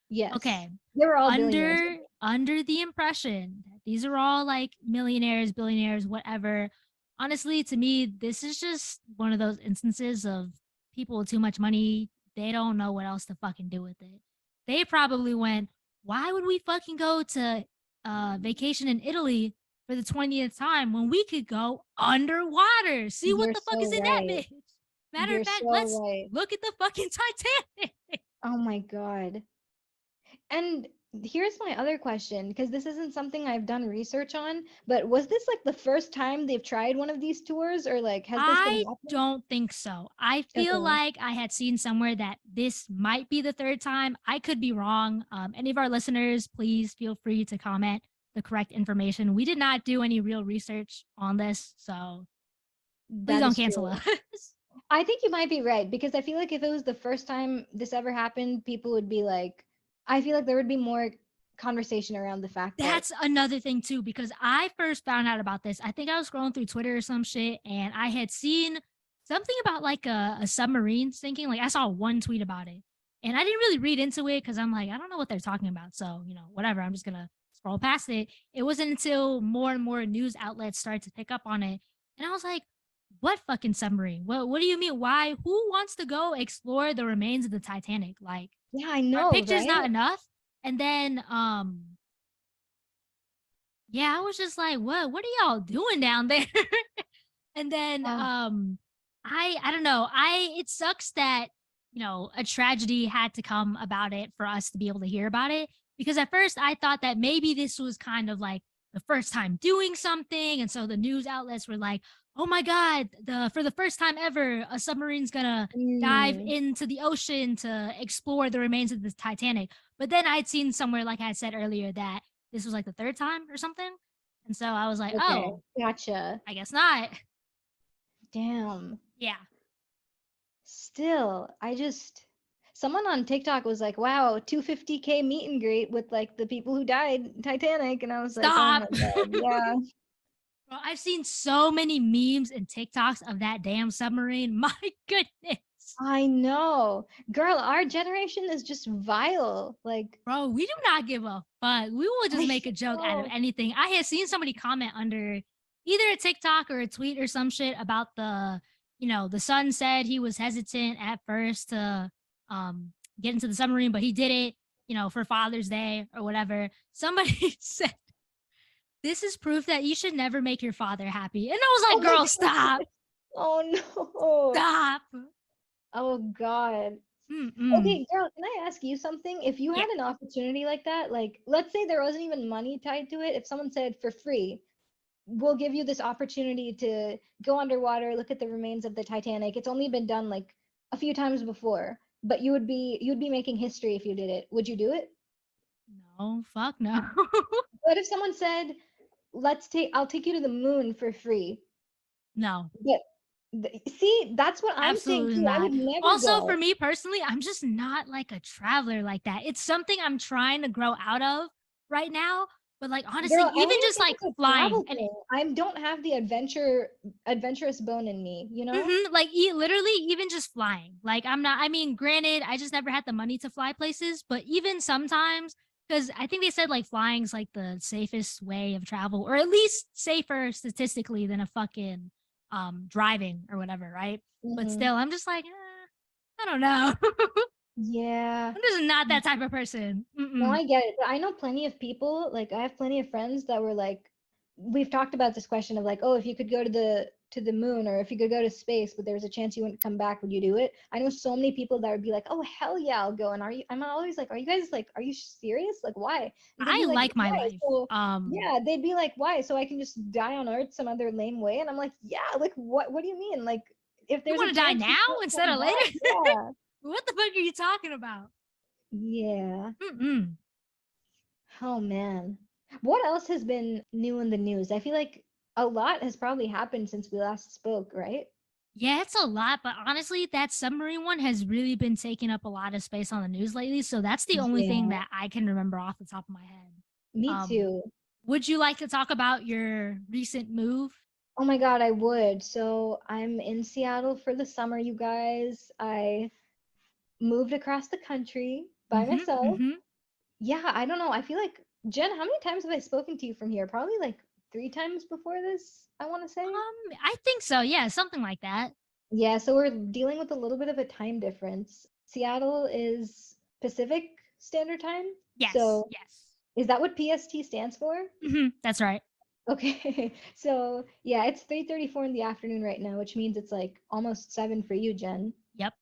Speaker 2: Yes,
Speaker 1: Okay.
Speaker 2: they were all billionaires, I
Speaker 1: Under
Speaker 2: think.
Speaker 1: under the impression that these are all like millionaires, billionaires, whatever. Honestly, to me, this is just one of those instances of people with too much money. They don't know what else to fucking do with it. They probably went, why would we fucking go to vacation in Italy for the 20th time when we could go underwater? See what
Speaker 2: You're
Speaker 1: the fuck is
Speaker 2: so
Speaker 1: in that
Speaker 2: right.
Speaker 1: bitch. Matter of
Speaker 2: You're
Speaker 1: fact,
Speaker 2: so
Speaker 1: let's
Speaker 2: right.
Speaker 1: look at the fucking Titanic.
Speaker 2: Oh my God. And here's my other question, because this isn't something I've done research on, but was this like the first time they've tried one of these tours, or like has this been
Speaker 1: I
Speaker 2: happening?
Speaker 1: don't think so. I feel
Speaker 2: Okay,
Speaker 1: like I had seen somewhere that this might be the third time. I could be wrong. Any of our listeners, please feel free to comment the correct information. We did not do any real research on this, so please
Speaker 2: that
Speaker 1: don't
Speaker 2: is
Speaker 1: cancel
Speaker 2: true.
Speaker 1: us.
Speaker 2: I think you might be right, because I feel like if it was the first time this ever happened, people would be like, I feel like there would be more conversation around the fact that,
Speaker 1: That's another thing too, because I first found out about this. I think I was scrolling through Twitter or some shit, and I had seen something about like a submarine sinking. Like I saw one tweet about it, and I didn't really read into it because I'm like, I don't know what they're talking about. So whatever. I'm just gonna scroll past it. It wasn't until more and more news outlets started to pick up on it, and I was like, what fucking submarine? What do you mean? Why? Who wants to go explore the remains of the Titanic? Like,
Speaker 2: yeah, I
Speaker 1: are
Speaker 2: know,
Speaker 1: pictures not
Speaker 2: right?
Speaker 1: enough? And then yeah, I was just like, what are y'all doing down there? And then
Speaker 2: Uh,
Speaker 1: I don't know. It sucks that, a tragedy had to come about it for us to be able to hear about it. Because at first I thought that maybe this was kind of like the first time doing something. And so the news outlets were like, oh my God, the for the first time ever, a submarine's gonna dive
Speaker 2: mm,
Speaker 1: into the ocean to explore the remains of the Titanic. But then I'd seen somewhere, like I said earlier, that this was like the third time or something. And so I was like,
Speaker 2: okay,
Speaker 1: oh,
Speaker 2: gotcha.
Speaker 1: I guess not.
Speaker 2: Damn.
Speaker 1: Yeah.
Speaker 2: Still, someone on TikTok was like, wow, 250K meet and greet with like the people who died in Titanic. And I was like, oh
Speaker 1: Stop.
Speaker 2: my God, yeah.
Speaker 1: Bro, I've seen so many memes and TikToks of that damn submarine. My goodness.
Speaker 2: I know. Girl, our generation is just vile. Like,
Speaker 1: Bro, we do not give a fuck. We will just
Speaker 2: I
Speaker 1: make a joke out of
Speaker 2: know.
Speaker 1: anything. I had seen somebody comment under either a TikTok or a tweet or some shit about the son said he was hesitant at first to get into the submarine, but he did it, for Father's Day or whatever. Somebody said, this is proof that you should never make your father happy. And I was
Speaker 2: Oh
Speaker 1: like,
Speaker 2: my
Speaker 1: girl,
Speaker 2: God.
Speaker 1: stop.
Speaker 2: Oh no.
Speaker 1: Stop.
Speaker 2: Oh God.
Speaker 1: Mm-mm.
Speaker 2: Okay, girl, can I ask you something? If you
Speaker 1: Yeah.
Speaker 2: had an opportunity like that, like let's say there wasn't even money tied to it, if someone said for free, we'll give you this opportunity to go underwater, look at the remains of the Titanic. It's only been done like a few times before, but you'd be making history if you did it. Would you do it?
Speaker 1: No, fuck no.
Speaker 2: What if someone said, I'll take you to the moon for free.
Speaker 1: No,
Speaker 2: But see, that's what I'm saying
Speaker 1: absolutely
Speaker 2: too. I
Speaker 1: not.
Speaker 2: would never
Speaker 1: Also, for
Speaker 2: go.
Speaker 1: me personally, I'm just not like a traveler like that. It's something I'm trying to grow out of right now. But like honestly,
Speaker 2: Girl, I don't
Speaker 1: even
Speaker 2: even
Speaker 1: just
Speaker 2: think
Speaker 1: like
Speaker 2: it's a
Speaker 1: flying
Speaker 2: travel
Speaker 1: and
Speaker 2: thing. I don't have the adventurous bone in me, you know?
Speaker 1: like literally even just flying. Like I'm not. I mean, granted, I just never had the money to fly places. But even sometimes, because I think they said like flying's like the safest way of travel, or at least safer statistically than a fucking driving or whatever, right? But
Speaker 2: Hmm.
Speaker 1: still, I'm just like, I don't know.
Speaker 2: Yeah.
Speaker 1: I'm just not that type of person.
Speaker 2: No,
Speaker 1: Mm-mm.
Speaker 2: I get it. But I know plenty of people, like I have plenty of friends that were like, we've talked about this question of like, oh, if you could go to the moon or if you could go to space, but there was a chance you wouldn't come back, would you do it? I know so many people that would be like, oh hell yeah, I'll go. And I'm always like, are you guys like, are you serious? Like why? And they'd
Speaker 1: I
Speaker 2: be like,
Speaker 1: like my
Speaker 2: why?
Speaker 1: life.
Speaker 2: So yeah, they'd be like, why? So I can just die on Earth some other lame way. And I'm like, yeah, like what do you mean? Like if
Speaker 1: You
Speaker 2: there's a
Speaker 1: want to die
Speaker 2: chance you
Speaker 1: now
Speaker 2: can't
Speaker 1: instead
Speaker 2: come
Speaker 1: of later?
Speaker 2: back, yeah.
Speaker 1: What the fuck are you talking about?
Speaker 2: Yeah.
Speaker 1: Mm-mm.
Speaker 2: Oh man. What else has been new in the news? I feel like a lot has probably happened since we last spoke, right?
Speaker 1: Yeah, it's a lot, but honestly, that submarine one has really been taking up a lot of space on the news lately. So that's the only thing
Speaker 2: Yeah,
Speaker 1: that I can remember off the top of my head.
Speaker 2: me
Speaker 1: Um,
Speaker 2: too.
Speaker 1: would you like to talk about your recent move?
Speaker 2: Oh my God, I would. So I'm in Seattle for the summer, you guys. I moved across the country by
Speaker 1: Mm-hmm.
Speaker 2: myself.
Speaker 1: Mm-hmm.
Speaker 2: Yeah, I don't know. I feel like, Jen, how many times have I spoken to you from here? Probably like 3 times before this, I want to say.
Speaker 1: I think so. Yeah, something like that.
Speaker 2: Yeah, so we're dealing with a little bit of a time difference. Seattle is Pacific Standard Time.
Speaker 1: Yes.
Speaker 2: So
Speaker 1: Yes.
Speaker 2: is that what PST stands for?
Speaker 1: Mm-hmm. That's right.
Speaker 2: Okay. So yeah, it's 3:34 in the afternoon right now, which means it's like almost 7 for you, Jen.
Speaker 1: Yep.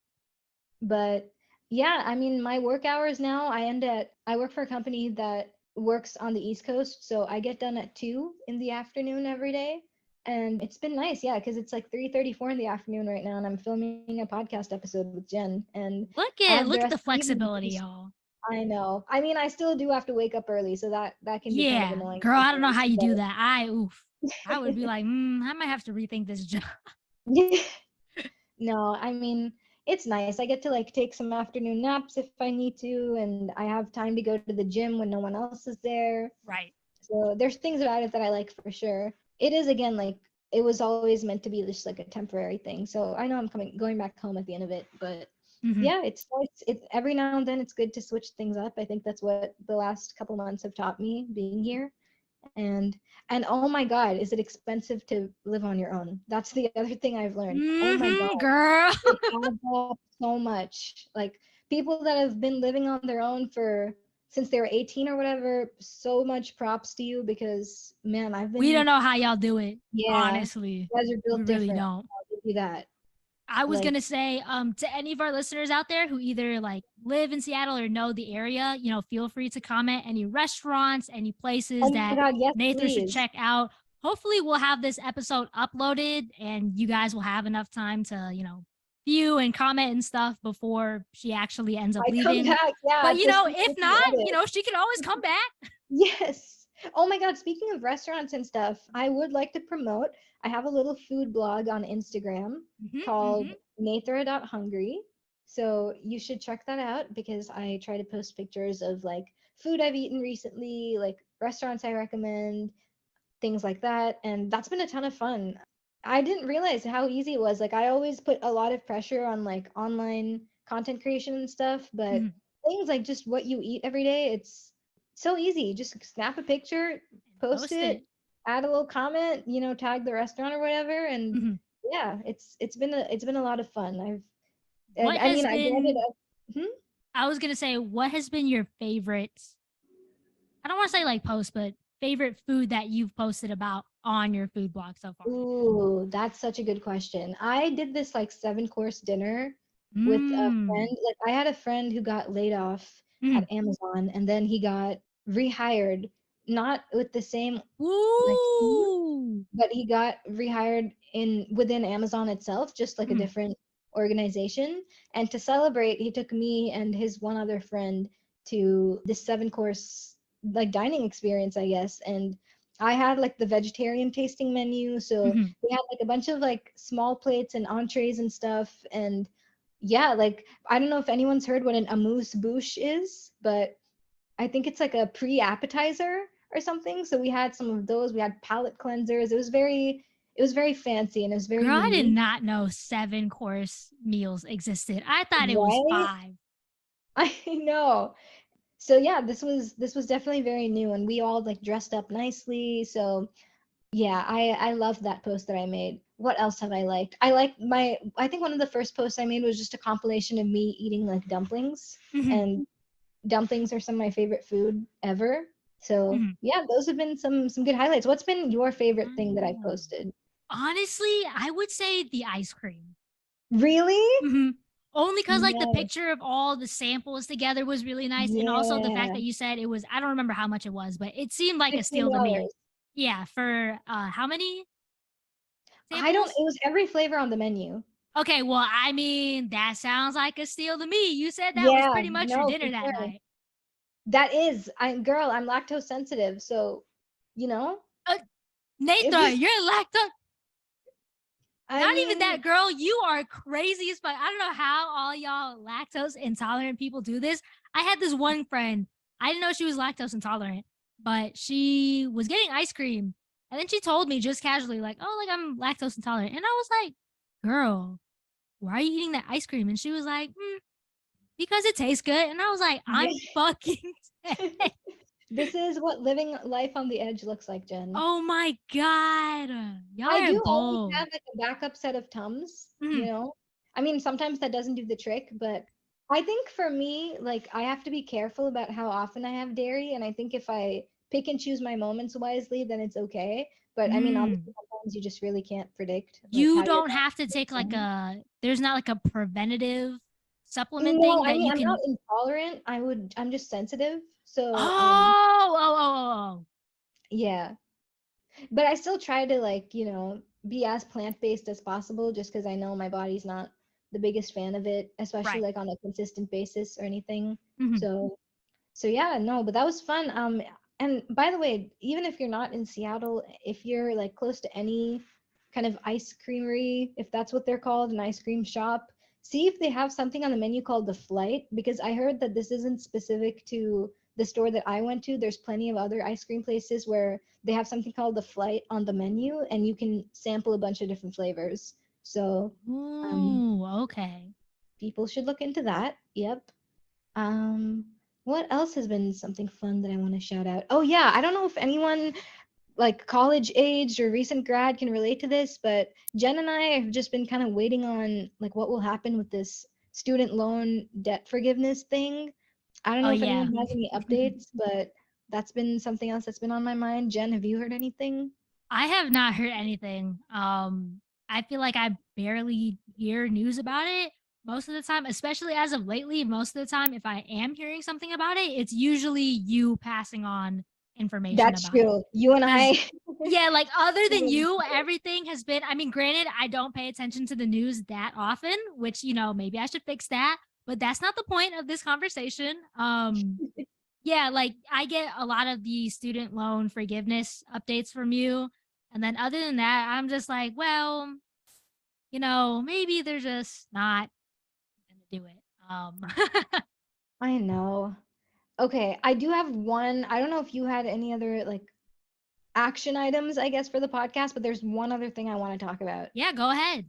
Speaker 2: But yeah, I mean, my work hours now, I work for a company that works on the East Coast, so I get done at 2 in the afternoon every day. And it's been nice, yeah, because it's like 3:34 in the afternoon right now, and I'm filming a podcast episode with Jen, and I have the
Speaker 1: Look at
Speaker 2: rest
Speaker 1: the
Speaker 2: of the evening to
Speaker 1: flexibility,
Speaker 2: just,
Speaker 1: y'all.
Speaker 2: I know. I mean, I still do have to wake up early, so that can be kind of
Speaker 1: Yeah,
Speaker 2: annoying
Speaker 1: girl, I don't know
Speaker 2: sometimes,
Speaker 1: how you do
Speaker 2: but
Speaker 1: that. I would be like, I might have to rethink this job.
Speaker 2: yeah. No, I mean, it's nice. I get to like take some afternoon naps if I need to, and I have time to go to the gym when no one else is there.
Speaker 1: Right.
Speaker 2: So there's things about it that I like for sure. It is again like it was always meant to be just like a temporary thing. So I know I'm going back home at the end of it, but
Speaker 1: Hmm.
Speaker 2: yeah, it's nice. It every now and then it's good to switch things up. I think that's what the last couple months have taught me being here. And oh my God, is it expensive to live on your own? That's the other thing I've learned. Oh my
Speaker 1: Hmm,
Speaker 2: God,
Speaker 1: girl.
Speaker 2: it adds up so much. Like people that have been living on their own for since they were 18 or whatever, so much props to you because man, I've
Speaker 1: We
Speaker 2: been
Speaker 1: don't know how y'all do it.
Speaker 2: yeah,
Speaker 1: Honestly,
Speaker 2: you guys are
Speaker 1: we
Speaker 2: built
Speaker 1: really
Speaker 2: different.
Speaker 1: don't.
Speaker 2: I'll give you that.
Speaker 1: I was
Speaker 2: Like,
Speaker 1: gonna say, to any of our listeners out there who either like live in Seattle or know the area, feel free to comment any restaurants, any places
Speaker 2: oh my
Speaker 1: that
Speaker 2: God, yes,
Speaker 1: Nathan should
Speaker 2: please.
Speaker 1: check out. Hopefully, we'll have this episode uploaded, and you guys will have enough time to, view and comment and stuff before she actually ends up
Speaker 2: I come
Speaker 1: leaving.
Speaker 2: back, yeah,
Speaker 1: But
Speaker 2: just
Speaker 1: if
Speaker 2: before
Speaker 1: not,
Speaker 2: the edit.
Speaker 1: she can always come back.
Speaker 2: Yes. Oh my God, speaking of restaurants and stuff, I would like to promote. I have a little food blog on Instagram
Speaker 1: Hmm.
Speaker 2: called
Speaker 1: Hmm.
Speaker 2: Nethra.hungry. So you should check that out because I try to post pictures of like food I've eaten recently, like restaurants I recommend, things like that. And that's been a ton of fun. I didn't realize how easy it was. Like I always put a lot of pressure on like online content creation and stuff, but
Speaker 1: Hmm.
Speaker 2: things like just what you eat every day, it's so easy. Just snap a picture,
Speaker 1: And
Speaker 2: post
Speaker 1: post
Speaker 2: it,
Speaker 1: it.
Speaker 2: add a little comment, tag the restaurant or whatever, and
Speaker 1: Hmm.
Speaker 2: yeah, it's been a lot of fun.
Speaker 1: What
Speaker 2: I
Speaker 1: has
Speaker 2: mean, I granted
Speaker 1: been
Speaker 2: hmm?
Speaker 1: I was gonna say, what has been your favorite? I don't want to say like post, but favorite food that you've posted about on your food blog so far.
Speaker 2: Ooh, that's such a good question. I did this like 7 course dinner with a friend.
Speaker 1: Mm.
Speaker 2: Like I had a friend who got laid off
Speaker 1: Mm.
Speaker 2: at Amazon and then he got rehired, not with the same like team,
Speaker 1: Ooh.
Speaker 2: but he got rehired in within Amazon itself, just like a
Speaker 1: Mm.
Speaker 2: different organization. And to celebrate, he took me and his one other friend to this 7 course like dining experience, I guess. And I had like the vegetarian tasting menu, so
Speaker 1: Mm.
Speaker 2: we had like a bunch of like small plates and entrees and stuff. And yeah, like I don't know if anyone's heard what an amuse bouche is, but I think it's like a pre-appetizer or something. So we had some of those. We had palate cleansers. It was very fancy and it was very
Speaker 1: Girl, I did
Speaker 2: unique,
Speaker 1: not know 7 course meals existed. I thought it was
Speaker 2: right?
Speaker 1: 5.
Speaker 2: I know. So yeah, this was definitely very new and we all like dressed up nicely. So yeah, I love that post that I made. What else have I liked? I think one of the first posts I made was just a compilation of me eating like dumplings,
Speaker 1: Mm-hmm.
Speaker 2: and dumplings are some of my favorite food ever. So
Speaker 1: Mm-hmm.
Speaker 2: yeah, those have been some good highlights. What's been your favorite thing that I
Speaker 1: Oh.
Speaker 2: posted?
Speaker 1: Honestly, I would say the ice cream.
Speaker 2: Really?
Speaker 1: Hmm. Only because like the
Speaker 2: Nice.
Speaker 1: picture of all the samples together was really nice, and also the fact
Speaker 2: Yeah.
Speaker 1: that you said it was, I don't remember how much it was, but it seemed like a steal to me.
Speaker 2: $15.
Speaker 1: Yeah, for how many
Speaker 2: I don't
Speaker 1: samples?
Speaker 2: it was every flavor on the menu.
Speaker 1: Okay, well, I mean, that sounds like a steal to me. You said that was
Speaker 2: Yeah,
Speaker 1: pretty much your
Speaker 2: no, for
Speaker 1: dinner that
Speaker 2: sure.
Speaker 1: night.
Speaker 2: I'm lactose sensitive, so you know,
Speaker 1: Uh,
Speaker 2: it
Speaker 1: Nethra,
Speaker 2: was
Speaker 1: you're lactose.
Speaker 2: I
Speaker 1: Not even
Speaker 2: mean,
Speaker 1: that, girl. You are crazy as fuck. I don't know how all y'all lactose intolerant people do this. I had this one friend. I didn't know she was lactose intolerant, but she was getting ice cream. And then she told me just casually, like, oh, like I'm lactose intolerant. And I was like, girl, why are you eating that ice cream? And she was like, because it tastes good. And I was like, I'm
Speaker 2: yeah.
Speaker 1: fucking dead.
Speaker 2: This is what living life on the edge looks like, Jen.
Speaker 1: Oh my God. Y'all
Speaker 2: I
Speaker 1: are
Speaker 2: do always
Speaker 1: bold.
Speaker 2: have like a backup set of Tums,
Speaker 1: Mhm.
Speaker 2: you know? I mean, sometimes that doesn't do the trick, but I think for me, like I have to be careful about how often I have dairy, and I think if I pick and choose my moments wisely, then it's okay. But I mean,
Speaker 1: Mm.
Speaker 2: obviously sometimes you just really can't predict like
Speaker 1: You
Speaker 2: how your
Speaker 1: don't have to take like
Speaker 2: body.
Speaker 1: there's not like a preventative supplement
Speaker 2: No,
Speaker 1: thing
Speaker 2: I
Speaker 1: that
Speaker 2: mean,
Speaker 1: you
Speaker 2: I'm not
Speaker 1: can.
Speaker 2: intolerant. I'm just sensitive. So,
Speaker 1: Oh.
Speaker 2: yeah. But I still try to like, be as plant-based as possible just because I know my body's not the biggest fan of it, especially
Speaker 1: Right.
Speaker 2: like on a consistent basis or anything.
Speaker 1: Mhm.
Speaker 2: So yeah, no, but that was fun. And by the way, even if you're not in Seattle, if you're like close to any kind of ice creamery, if that's what they're called, an ice cream shop. See if they have something on the menu called the Flight, because I heard that this isn't specific to the store that I went to. There's plenty of other ice cream places where they have something called the Flight on the menu, and you can sample a bunch of different flavors. So, um,
Speaker 1: Ooh, okay.
Speaker 2: people should look into that. Yep. Um, what else has been something fun that I want to shout out? Oh yeah, I don't know if anyone like college age or recent grad can relate to this, but Jen and I have just been kind of waiting on like what will happen with this student loan debt forgiveness thing. I don't
Speaker 1: Oh
Speaker 2: know if
Speaker 1: yeah.
Speaker 2: anyone has any updates, but that's been something else that's been on my mind. Jen, have you heard anything?
Speaker 1: I have not heard anything. I feel like I barely hear news about it most of the time, especially as of lately. Most of the time, if I am hearing something about it, it's usually you passing on information
Speaker 2: That's
Speaker 1: about it.
Speaker 2: true. You and
Speaker 1: Because,
Speaker 2: I.
Speaker 1: yeah, like other than you, everything has been. I mean, granted, I don't pay attention to the news that often, which, maybe I should fix that, but that's not the point of this conversation. Yeah, like I get a lot of the student loan forgiveness updates from you. And then other than that, I'm just like, well, maybe they're just not gonna do it.
Speaker 2: I know. Okay, I do have one. I don't know if you had any other like action items, I guess, for the podcast, but there's one other thing I want to talk about.
Speaker 1: Yeah, go ahead.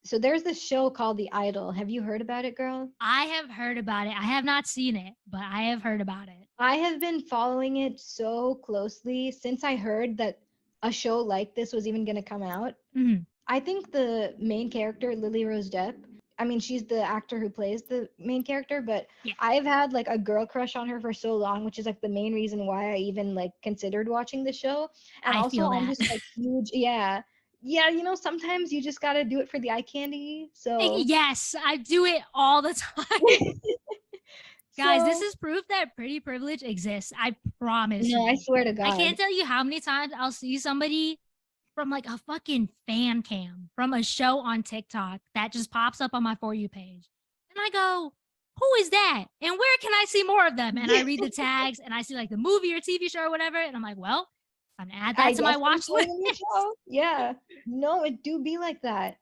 Speaker 2: So there's this show called The Idol. Have you heard about it, girl?
Speaker 1: I have heard about it. I have not seen it, but I have heard about it.
Speaker 2: I have been following it so closely since I heard that a show like this was even going to come out.
Speaker 1: Mhm.
Speaker 2: I think the main character, Lily Rose Depp, I mean, she's the actor who plays the main character, but
Speaker 1: Yeah,
Speaker 2: I've had like a girl crush on her for so long, which is like the main reason why I even like considered watching the show. And
Speaker 1: I
Speaker 2: also,
Speaker 1: feel
Speaker 2: I'm
Speaker 1: that.
Speaker 2: just like huge, yeah. Yeah, sometimes you just got to do it for the eye candy. So,
Speaker 1: Yes, I do it all the time. Guys, this
Speaker 2: so
Speaker 1: is proof that pretty privilege exists. I promise
Speaker 2: no, I
Speaker 1: you.
Speaker 2: swear to
Speaker 1: I
Speaker 2: God.
Speaker 1: can't tell you how many times I'll see somebody from like a fucking fan cam from a show on TikTok that just pops up on my For You page. And I go, who is that? And where can I see more of them? And I read the tags and I see like the movie or TV show or whatever. And I'm like, well, I'm gonna add
Speaker 2: I
Speaker 1: that to my
Speaker 2: guess I'm
Speaker 1: watch
Speaker 2: following your
Speaker 1: list.
Speaker 2: show. Yeah. No, it do be like that.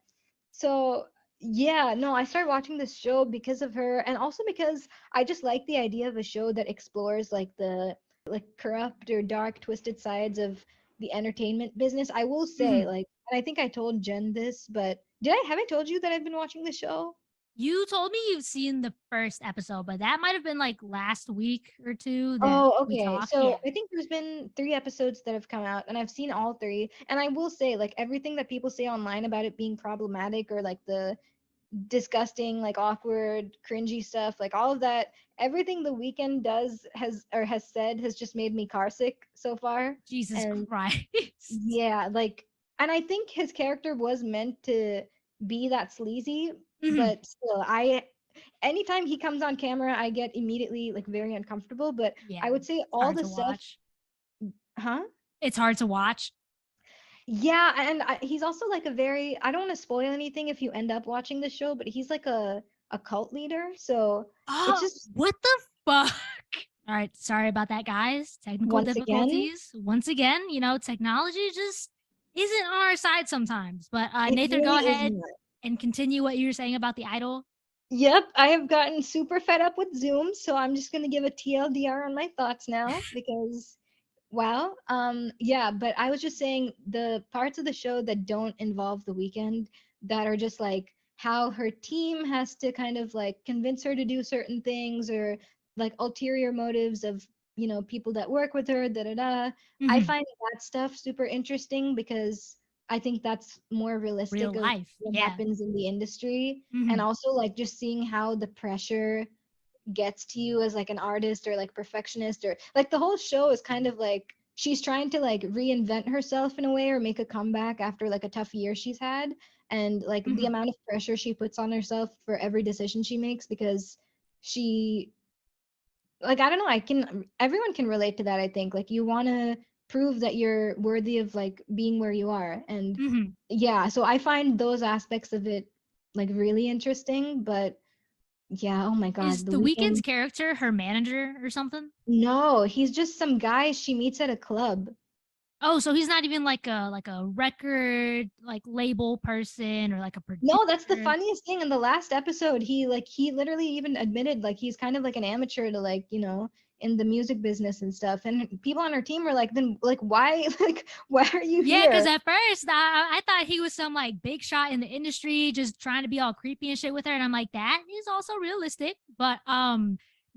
Speaker 2: So, yeah, no, I started watching this show because of her and also because I just like the idea of a show that explores like the like corrupt or dark twisted sides of the entertainment business. I will say
Speaker 1: Mhm.
Speaker 2: like, and I think I told Jen this, but have I told you that I've been watching the show?
Speaker 1: You told me you've seen the first episode, but that might have been like last week or two that
Speaker 2: Oh,
Speaker 1: we
Speaker 2: okay.
Speaker 1: talked. Yeah.
Speaker 2: So I think there's been 3 episodes that have come out, and I've seen all three. And I will say, like, everything that people say online about it being problematic or like the disgusting, like awkward, cringy stuff, like all of that, everything the weekend does has said has just made me car sick so far.
Speaker 1: Jesus
Speaker 2: And
Speaker 1: Christ.
Speaker 2: yeah, like, and I think his character was meant to be that sleazy,
Speaker 1: Mhm.
Speaker 2: but still, anytime he comes on camera, I get immediately like very uncomfortable. But I
Speaker 1: Yeah.
Speaker 2: would say
Speaker 1: It's
Speaker 2: all
Speaker 1: hard
Speaker 2: the
Speaker 1: to
Speaker 2: stuff,
Speaker 1: watch.
Speaker 2: huh?
Speaker 1: It's hard to watch.
Speaker 2: Yeah, and he's also like a very, I don't want to spoil anything if you end up watching the show, but he's like a cult leader. So it's
Speaker 1: Oh,
Speaker 2: just
Speaker 1: what the fuck? All right, sorry about that, guys. Technical
Speaker 2: once again,
Speaker 1: difficulties. Once again, technology just isn't on our side sometimes. But
Speaker 2: it
Speaker 1: Nathan, go
Speaker 2: really is
Speaker 1: ahead
Speaker 2: not.
Speaker 1: and continue what you were saying about the idol.
Speaker 2: Yep, I have gotten super fed up with Zoom, so I'm just gonna give a TLDR on my thoughts now because wow. Yeah, but I was just saying the parts of the show that don't involve the weekend that are just like how her team has to kind of like convince her to do certain things or like ulterior motives of, people that work with her, da da da. I
Speaker 1: Mhm.
Speaker 2: find that stuff super interesting because I think that's more
Speaker 1: Real
Speaker 2: realistic of
Speaker 1: life.
Speaker 2: what
Speaker 1: Yeah.
Speaker 2: happens in the industry. And
Speaker 1: Mhm.
Speaker 2: also like just seeing how the pressure gets to you as like an artist or like perfectionist or like the whole show is kind of like she's trying to like reinvent herself in a way or make a comeback after like a tough year she's had and like the
Speaker 1: Mhm.
Speaker 2: amount of pressure she puts on herself for every decision she makes because she like I don't know, I can everyone can relate to that. I think like you want to prove that you're worthy of like being where you are. And
Speaker 1: Mhm.
Speaker 2: yeah, so I find those aspects of it like really interesting, but yeah, oh my
Speaker 1: Is
Speaker 2: god, the
Speaker 1: the weekend's
Speaker 2: weekend.
Speaker 1: character her manager or something?
Speaker 2: No, he's just some guy she meets at a club.
Speaker 1: Oh, so he's not even like a record like label person or like a
Speaker 2: No, that's the
Speaker 1: producer.
Speaker 2: funniest thing. In the last episode, he literally even admitted like he's kind of like an amateur to like, in the music business and stuff. And people on our team were like, then like why like why are you
Speaker 1: Yeah, because
Speaker 2: here?
Speaker 1: at first I thought he was some like big shot in the industry, just trying to be all creepy and shit with her, and I'm like, that is also realistic. But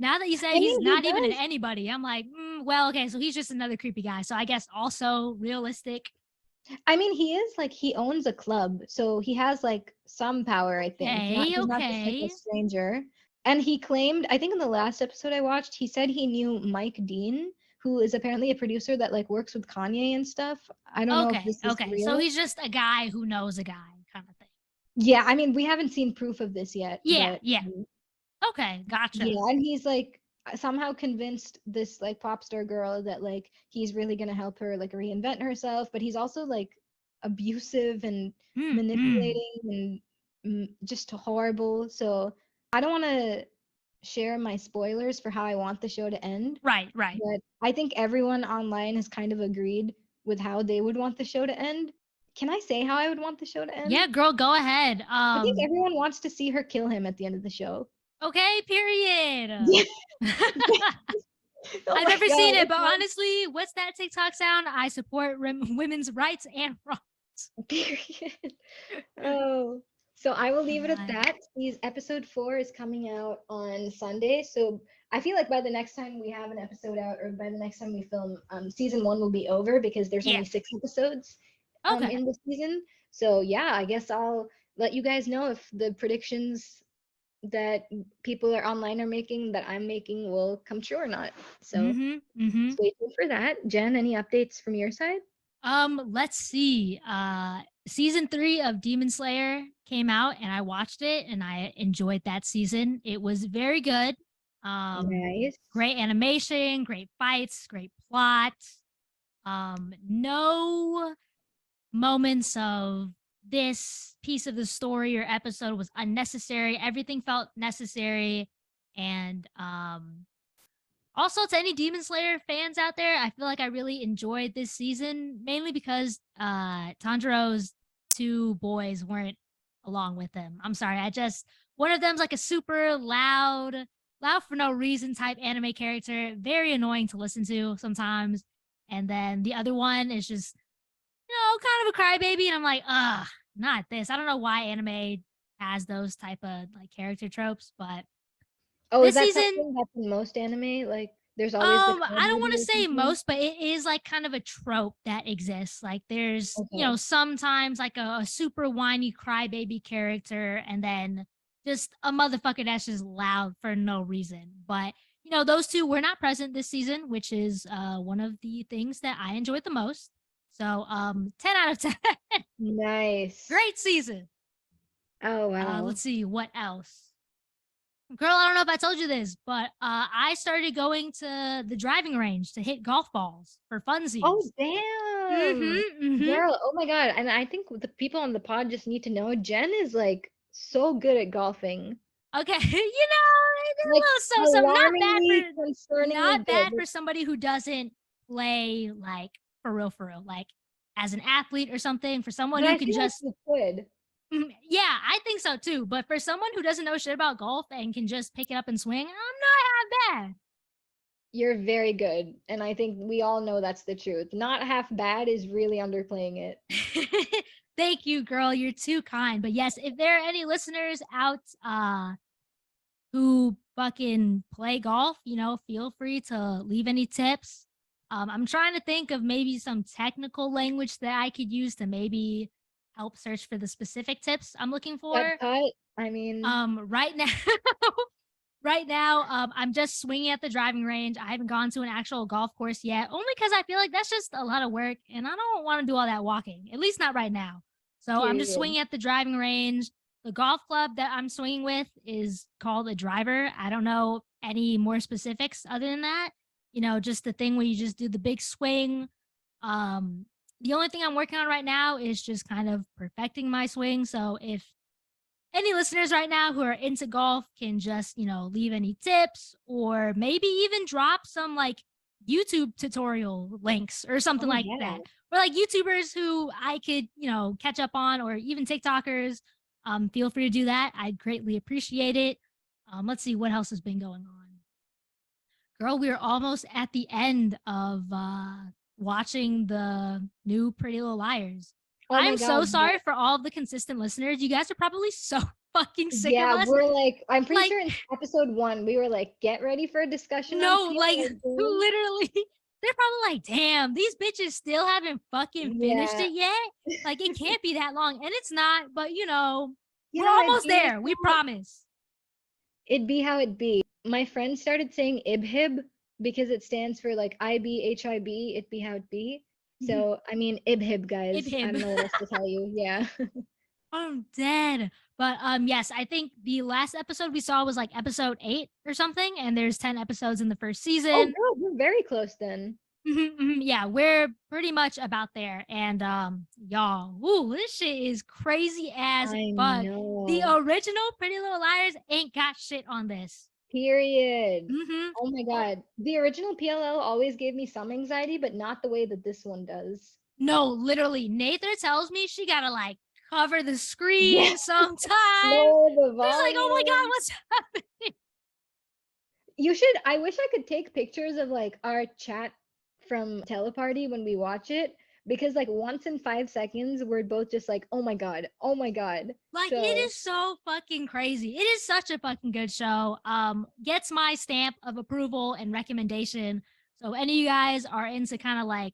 Speaker 1: now that you said
Speaker 2: I
Speaker 1: he's
Speaker 2: mean, he
Speaker 1: not even an
Speaker 2: does.
Speaker 1: anybody, I'm like, well, okay, so he's just another creepy guy. So I guess also realistic.
Speaker 2: I mean, he is like he owns a club, so he has like some power, I think. Not
Speaker 1: Okay,
Speaker 2: he's not just like a
Speaker 1: okay.
Speaker 2: stranger. And he claimed, I think in the last episode I watched, he said he knew Mike Dean, who is apparently a producer that like works with Kanye and stuff. I don't know if
Speaker 1: Okay,
Speaker 2: this is
Speaker 1: okay. So
Speaker 2: real.
Speaker 1: he's just a guy who knows a guy kind of thing.
Speaker 2: Yeah, I mean, we haven't seen proof of this yet,
Speaker 1: Yeah,
Speaker 2: but
Speaker 1: yeah. Okay, gotcha.
Speaker 2: yeah, and he's like somehow convinced this like pop star girl that like he's really gonna help her like reinvent herself, but he's also like abusive and
Speaker 1: Hmm.
Speaker 2: manipulating and just horrible. So I don't want to share my spoilers for how I want the show to end,
Speaker 1: Right, right.
Speaker 2: but I think everyone online has kind of agreed with how they would want the show to end. Can I say how I would want the show to end?
Speaker 1: Yeah, girl, go ahead.
Speaker 2: I think everyone wants to see her kill him at the end of the show.
Speaker 1: Okay, period.
Speaker 2: Oh
Speaker 1: I've
Speaker 2: my
Speaker 1: never
Speaker 2: god,
Speaker 1: seen it,
Speaker 2: it's
Speaker 1: but
Speaker 2: my
Speaker 1: honestly, what's that TikTok sound? I support women's rights and rights.
Speaker 2: period. Oh. So I will leave it at
Speaker 1: God.
Speaker 2: that. Episode 4 is coming out on Sunday. So I feel like by the next time we have an episode out, or by the next time we film, season 1 will be over because there's
Speaker 1: Yeah.
Speaker 2: only 6 episodes
Speaker 1: Okay.
Speaker 2: in the season. So yeah, I guess I'll let you guys know if the predictions that people are online are making that I'm making will come true or not. So
Speaker 1: Mm-hmm. Mm-hmm.
Speaker 2: stay tuned for that. Jen, any updates from your side?
Speaker 1: Let's see. Season 3 of Demon Slayer came out and I watched it and I enjoyed that season. It was very good.
Speaker 2: Nice.
Speaker 1: Great animation, great fights, great plot. No moments of this piece of the story or episode was unnecessary. Everything felt necessary. And also to any Demon Slayer fans out there, I feel like I really enjoyed this season, mainly because Tanjiro's two boys weren't along with him. I'm sorry, I just one of them's like a super loud for no reason type anime character, very annoying to listen to sometimes. And then the other one is just kind of a crybaby, and I'm like, ugh, not this. I don't know why anime has those type of like character tropes, but
Speaker 2: Oh, is
Speaker 1: this
Speaker 2: that
Speaker 1: season,
Speaker 2: something that's in most anime? Like, there's always the
Speaker 1: I don't want
Speaker 2: crybaby
Speaker 1: to
Speaker 2: or
Speaker 1: say
Speaker 2: something?
Speaker 1: most, but it is like kind of a trope that exists. Like there's,
Speaker 2: Okay.
Speaker 1: sometimes like a super whiny crybaby character, and then just a motherfucker that's just loud for no reason. But those two were not present this season, which is one of the things that I enjoyed the most. So 10 out of 10.
Speaker 2: Nice.
Speaker 1: Great season.
Speaker 2: Oh, wow.
Speaker 1: Let's see what else. Girl, I don't know if I told you this, but I started going to the driving range to hit golf balls for
Speaker 2: Oh,
Speaker 1: funsies.
Speaker 2: damn.
Speaker 1: Mm-hmm. Mm-hmm.
Speaker 2: Girl, oh my God. And I think the people on the pod just need to know Jen is like so good at golfing.
Speaker 1: Okay, a
Speaker 2: Like,
Speaker 1: little some
Speaker 2: alarmingly, concerningly
Speaker 1: not
Speaker 2: good.
Speaker 1: bad for somebody who doesn't play like for real, like as an athlete or something. For someone
Speaker 2: But
Speaker 1: who
Speaker 2: I
Speaker 1: can
Speaker 2: feel like
Speaker 1: just
Speaker 2: you could.
Speaker 1: Yeah, I think so too. But for someone who doesn't know shit about golf and can just pick it up and swing, I'm not half bad.
Speaker 2: You're very good. And I think we all know that's the truth. Not half bad is really underplaying it.
Speaker 1: Thank you, girl. You're too kind. But yes, if there are any listeners out who fucking play golf, feel free to leave any tips. I'm trying to think of maybe some technical language that I could use to maybe help search for the specific tips I'm looking for.
Speaker 2: Putt, I mean,
Speaker 1: Right now, right now, I'm just swinging at the driving range. I haven't gone to an actual golf course yet, only because I feel like that's just a lot of work, and I don't want to do all that walking. At least not right now. So I'm just
Speaker 2: period.
Speaker 1: swinging at the driving range. The golf club that I'm swinging with is called a driver. I don't know any more specifics other than that. Just the thing where you just do the big swing. Um, the only thing I'm working on right now is just kind of perfecting my swing. So if any listeners right now who are into golf can just, leave any tips or maybe even drop some like YouTube tutorial links or something
Speaker 2: Oh
Speaker 1: like
Speaker 2: yeah.
Speaker 1: that. Or like YouTubers who I could, catch up on, or even TikTokers. Feel free to do that. I'd greatly appreciate it. Let's see what else has been going on. Girl, we're almost at the end of watching the new Pretty Little Liars.
Speaker 2: Oh my
Speaker 1: I'm
Speaker 2: God.
Speaker 1: so sorry for all of the consistent listeners. You guys are probably so fucking sick of
Speaker 2: Yeah,
Speaker 1: us.
Speaker 2: we're like, I'm pretty
Speaker 1: Like,
Speaker 2: sure in episode 1 we were like, get ready for a discussion on
Speaker 1: no, like
Speaker 2: PLL soon.
Speaker 1: literally, they're probably like, damn, these bitches still haven't fucking finished
Speaker 2: Yeah.
Speaker 1: it yet. Like, it can't be that long. And it's not, but we're
Speaker 2: It'd
Speaker 1: almost
Speaker 2: be
Speaker 1: there. We promise.
Speaker 2: it'd be how it be. My friend started saying IBHIB because it stands for like IBHIB, it'd be how it be. So, I mean, IBHIB,
Speaker 1: Hib
Speaker 2: guys. I
Speaker 1: hib.
Speaker 2: don't know what else to tell you. Yeah.
Speaker 1: I'm dead. But yes, I think the last episode we saw was like episode 8 or something, and there's 10 episodes in the first
Speaker 2: Oh,
Speaker 1: season.
Speaker 2: girl, we're very close then.
Speaker 1: Yeah, we're pretty much about there. And y'all, woo, this shit is crazy as
Speaker 2: I
Speaker 1: fuck. The
Speaker 2: know.
Speaker 1: original Pretty Little Liars ain't got shit on this.
Speaker 2: Period.
Speaker 1: Mm-hmm.
Speaker 2: Oh my
Speaker 1: Oh,
Speaker 2: God. The original PLL always gave me some anxiety, but not the way that this one does.
Speaker 1: no, literally, Nethra tells me she gotta like cover the
Speaker 2: Yeah.
Speaker 1: screen sometimes.
Speaker 2: Lower the
Speaker 1: She's like, oh my god,
Speaker 2: volume.
Speaker 1: what's happening?
Speaker 2: You should. I wish I could take pictures of like our chat from Teleparty when we watch it because like once in 5 seconds we're both just like, oh my God, oh my God.
Speaker 1: Like, it
Speaker 2: So
Speaker 1: is so fucking crazy. It is such a fucking good show. Gets my stamp of approval and recommendation. So any of you guys are into kind of like,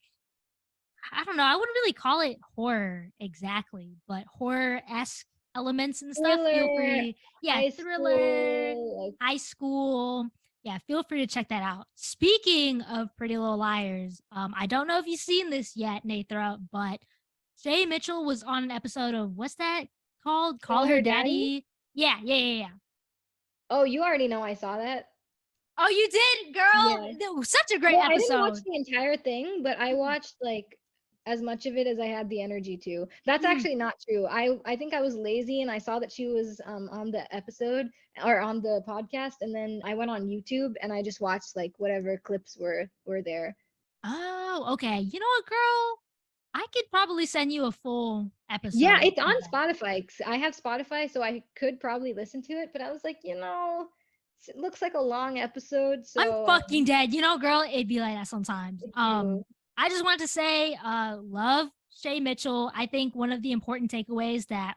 Speaker 1: I don't know, I wouldn't really call it horror exactly, but horror-esque elements and stuff, feel
Speaker 2: thriller,
Speaker 1: free. Yeah,
Speaker 2: high
Speaker 1: thriller,
Speaker 2: school, like
Speaker 1: high school. Yeah, feel free to check that out. Speaking of Pretty Little Liars, I don't know if you've seen this yet, Nathra, but Shay Mitchell was on an episode of what's that called?
Speaker 2: Call
Speaker 1: Call Her
Speaker 2: Her Daddy.
Speaker 1: Daddy. Yeah.
Speaker 2: Oh, you already know I saw that.
Speaker 1: Oh, you did, girl.
Speaker 2: Yeah.
Speaker 1: That was such a great
Speaker 2: Well, I didn't watch
Speaker 1: episode.
Speaker 2: the entire thing, but I
Speaker 1: Mhm,
Speaker 2: watched like as much of it as I had the energy to. That's
Speaker 1: mhm.
Speaker 2: actually not true. I think I was lazy and I saw that she was on the episode or on the podcast, and then I went on YouTube and I just watched like whatever clips were there.
Speaker 1: Oh, okay. You know what, girl? I could probably send you a full
Speaker 2: Yeah,
Speaker 1: episode
Speaker 2: it's on
Speaker 1: of that.
Speaker 2: Spotify. I have Spotify, so I could probably listen to it, but I was like, it looks like a long episode,
Speaker 1: I'm
Speaker 2: so
Speaker 1: fucking dead. You know, girl, it'd be like that sometimes.
Speaker 2: you.
Speaker 1: I just wanted to say, love Shay Mitchell. I think one of the important takeaways that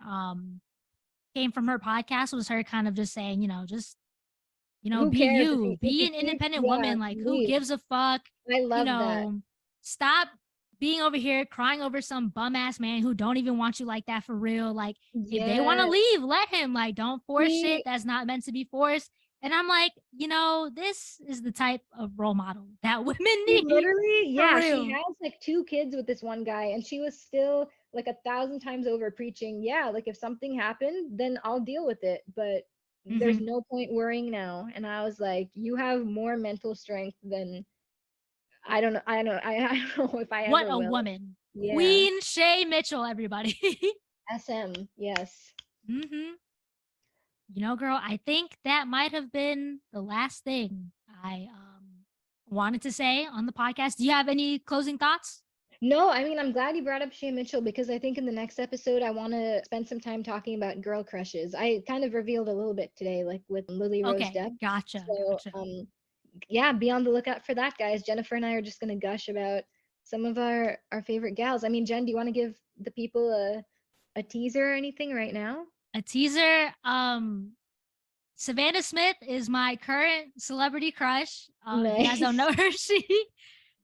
Speaker 1: came from her podcast was her kind of just saying,
Speaker 2: Who
Speaker 1: be
Speaker 2: cares
Speaker 1: you,
Speaker 2: if
Speaker 1: be
Speaker 2: you
Speaker 1: an
Speaker 2: think,
Speaker 1: independent
Speaker 2: yeah,
Speaker 1: woman. Like, who
Speaker 2: leave.
Speaker 1: gives a fuck?
Speaker 2: I
Speaker 1: You
Speaker 2: love that.
Speaker 1: know, stop being over here crying over some bum ass man who don't even want you like that for real. Like, if they want to
Speaker 2: Yeah.
Speaker 1: leave, let him. Like, don't force shit
Speaker 2: He
Speaker 1: that's not meant to be forced. And I'm like, this is the type of role model that women
Speaker 2: She
Speaker 1: need
Speaker 2: literally,
Speaker 1: for
Speaker 2: yeah, she
Speaker 1: real.
Speaker 2: has like 2 kids with this one guy, and she was still like 1,000 times over preaching, yeah, like if something happened, then I'll deal with it. But there's
Speaker 1: Hmm.
Speaker 2: no point worrying now. And I was like, you have more mental strength than I don't know if I
Speaker 1: What
Speaker 2: ever
Speaker 1: a
Speaker 2: will.
Speaker 1: woman.
Speaker 2: Yeah.
Speaker 1: Queen Shay Mitchell, everybody.
Speaker 2: SM, yes.
Speaker 1: Hmm. Girl, I think that might have been the last thing I wanted to say on the podcast. Do you have any closing thoughts?
Speaker 2: No, I mean, I'm glad you brought up Shay Mitchell because I think in the next episode, I want to spend some time talking about girl crushes. I kind of revealed a little bit today, like with Lily Rose
Speaker 1: Okay,
Speaker 2: Depp.
Speaker 1: gotcha,
Speaker 2: So,
Speaker 1: gotcha.
Speaker 2: yeah, be on the lookout for that, guys. Jennifer and I are just going to gush about some of our favorite gals. I mean, Jen, do you want to give the people a teaser or anything right now?
Speaker 1: A teaser. Savannah Smith is my current celebrity crush. If you guys don't
Speaker 2: Nice.
Speaker 1: know her,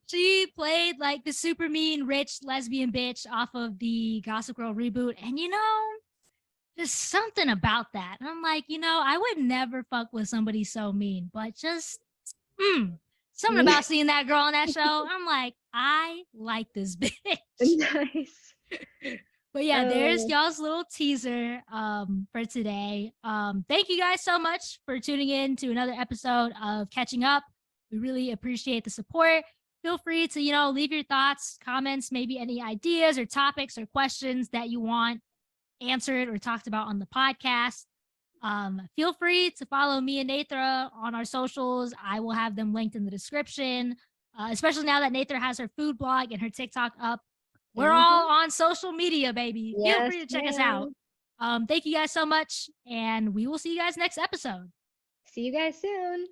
Speaker 1: she played like the super mean rich lesbian bitch off of the Gossip Girl reboot, and just something about that. And I'm like, I would never fuck with somebody so mean, but just something about seeing that girl on that show. I'm like, I like this bitch.
Speaker 2: Nice.
Speaker 1: But yeah, there's
Speaker 2: Oh,
Speaker 1: y'all's little teaser for today. Thank you guys so much for tuning in to another episode of Catching Up. We really appreciate the support. Feel free to, leave your thoughts, comments, maybe any ideas or topics or questions that you want answered or talked about on the podcast. Feel free to follow me and Nethra on our socials. I will have them linked in the description. especially now that Nethra has her food blog and her TikTok up. We're
Speaker 2: Mm-hmm.
Speaker 1: all on social media, baby. Feel
Speaker 2: Yes,
Speaker 1: free to check us out.
Speaker 2: ma'am.
Speaker 1: Thank you guys so much, and we will see you guys next episode.
Speaker 2: See you guys soon.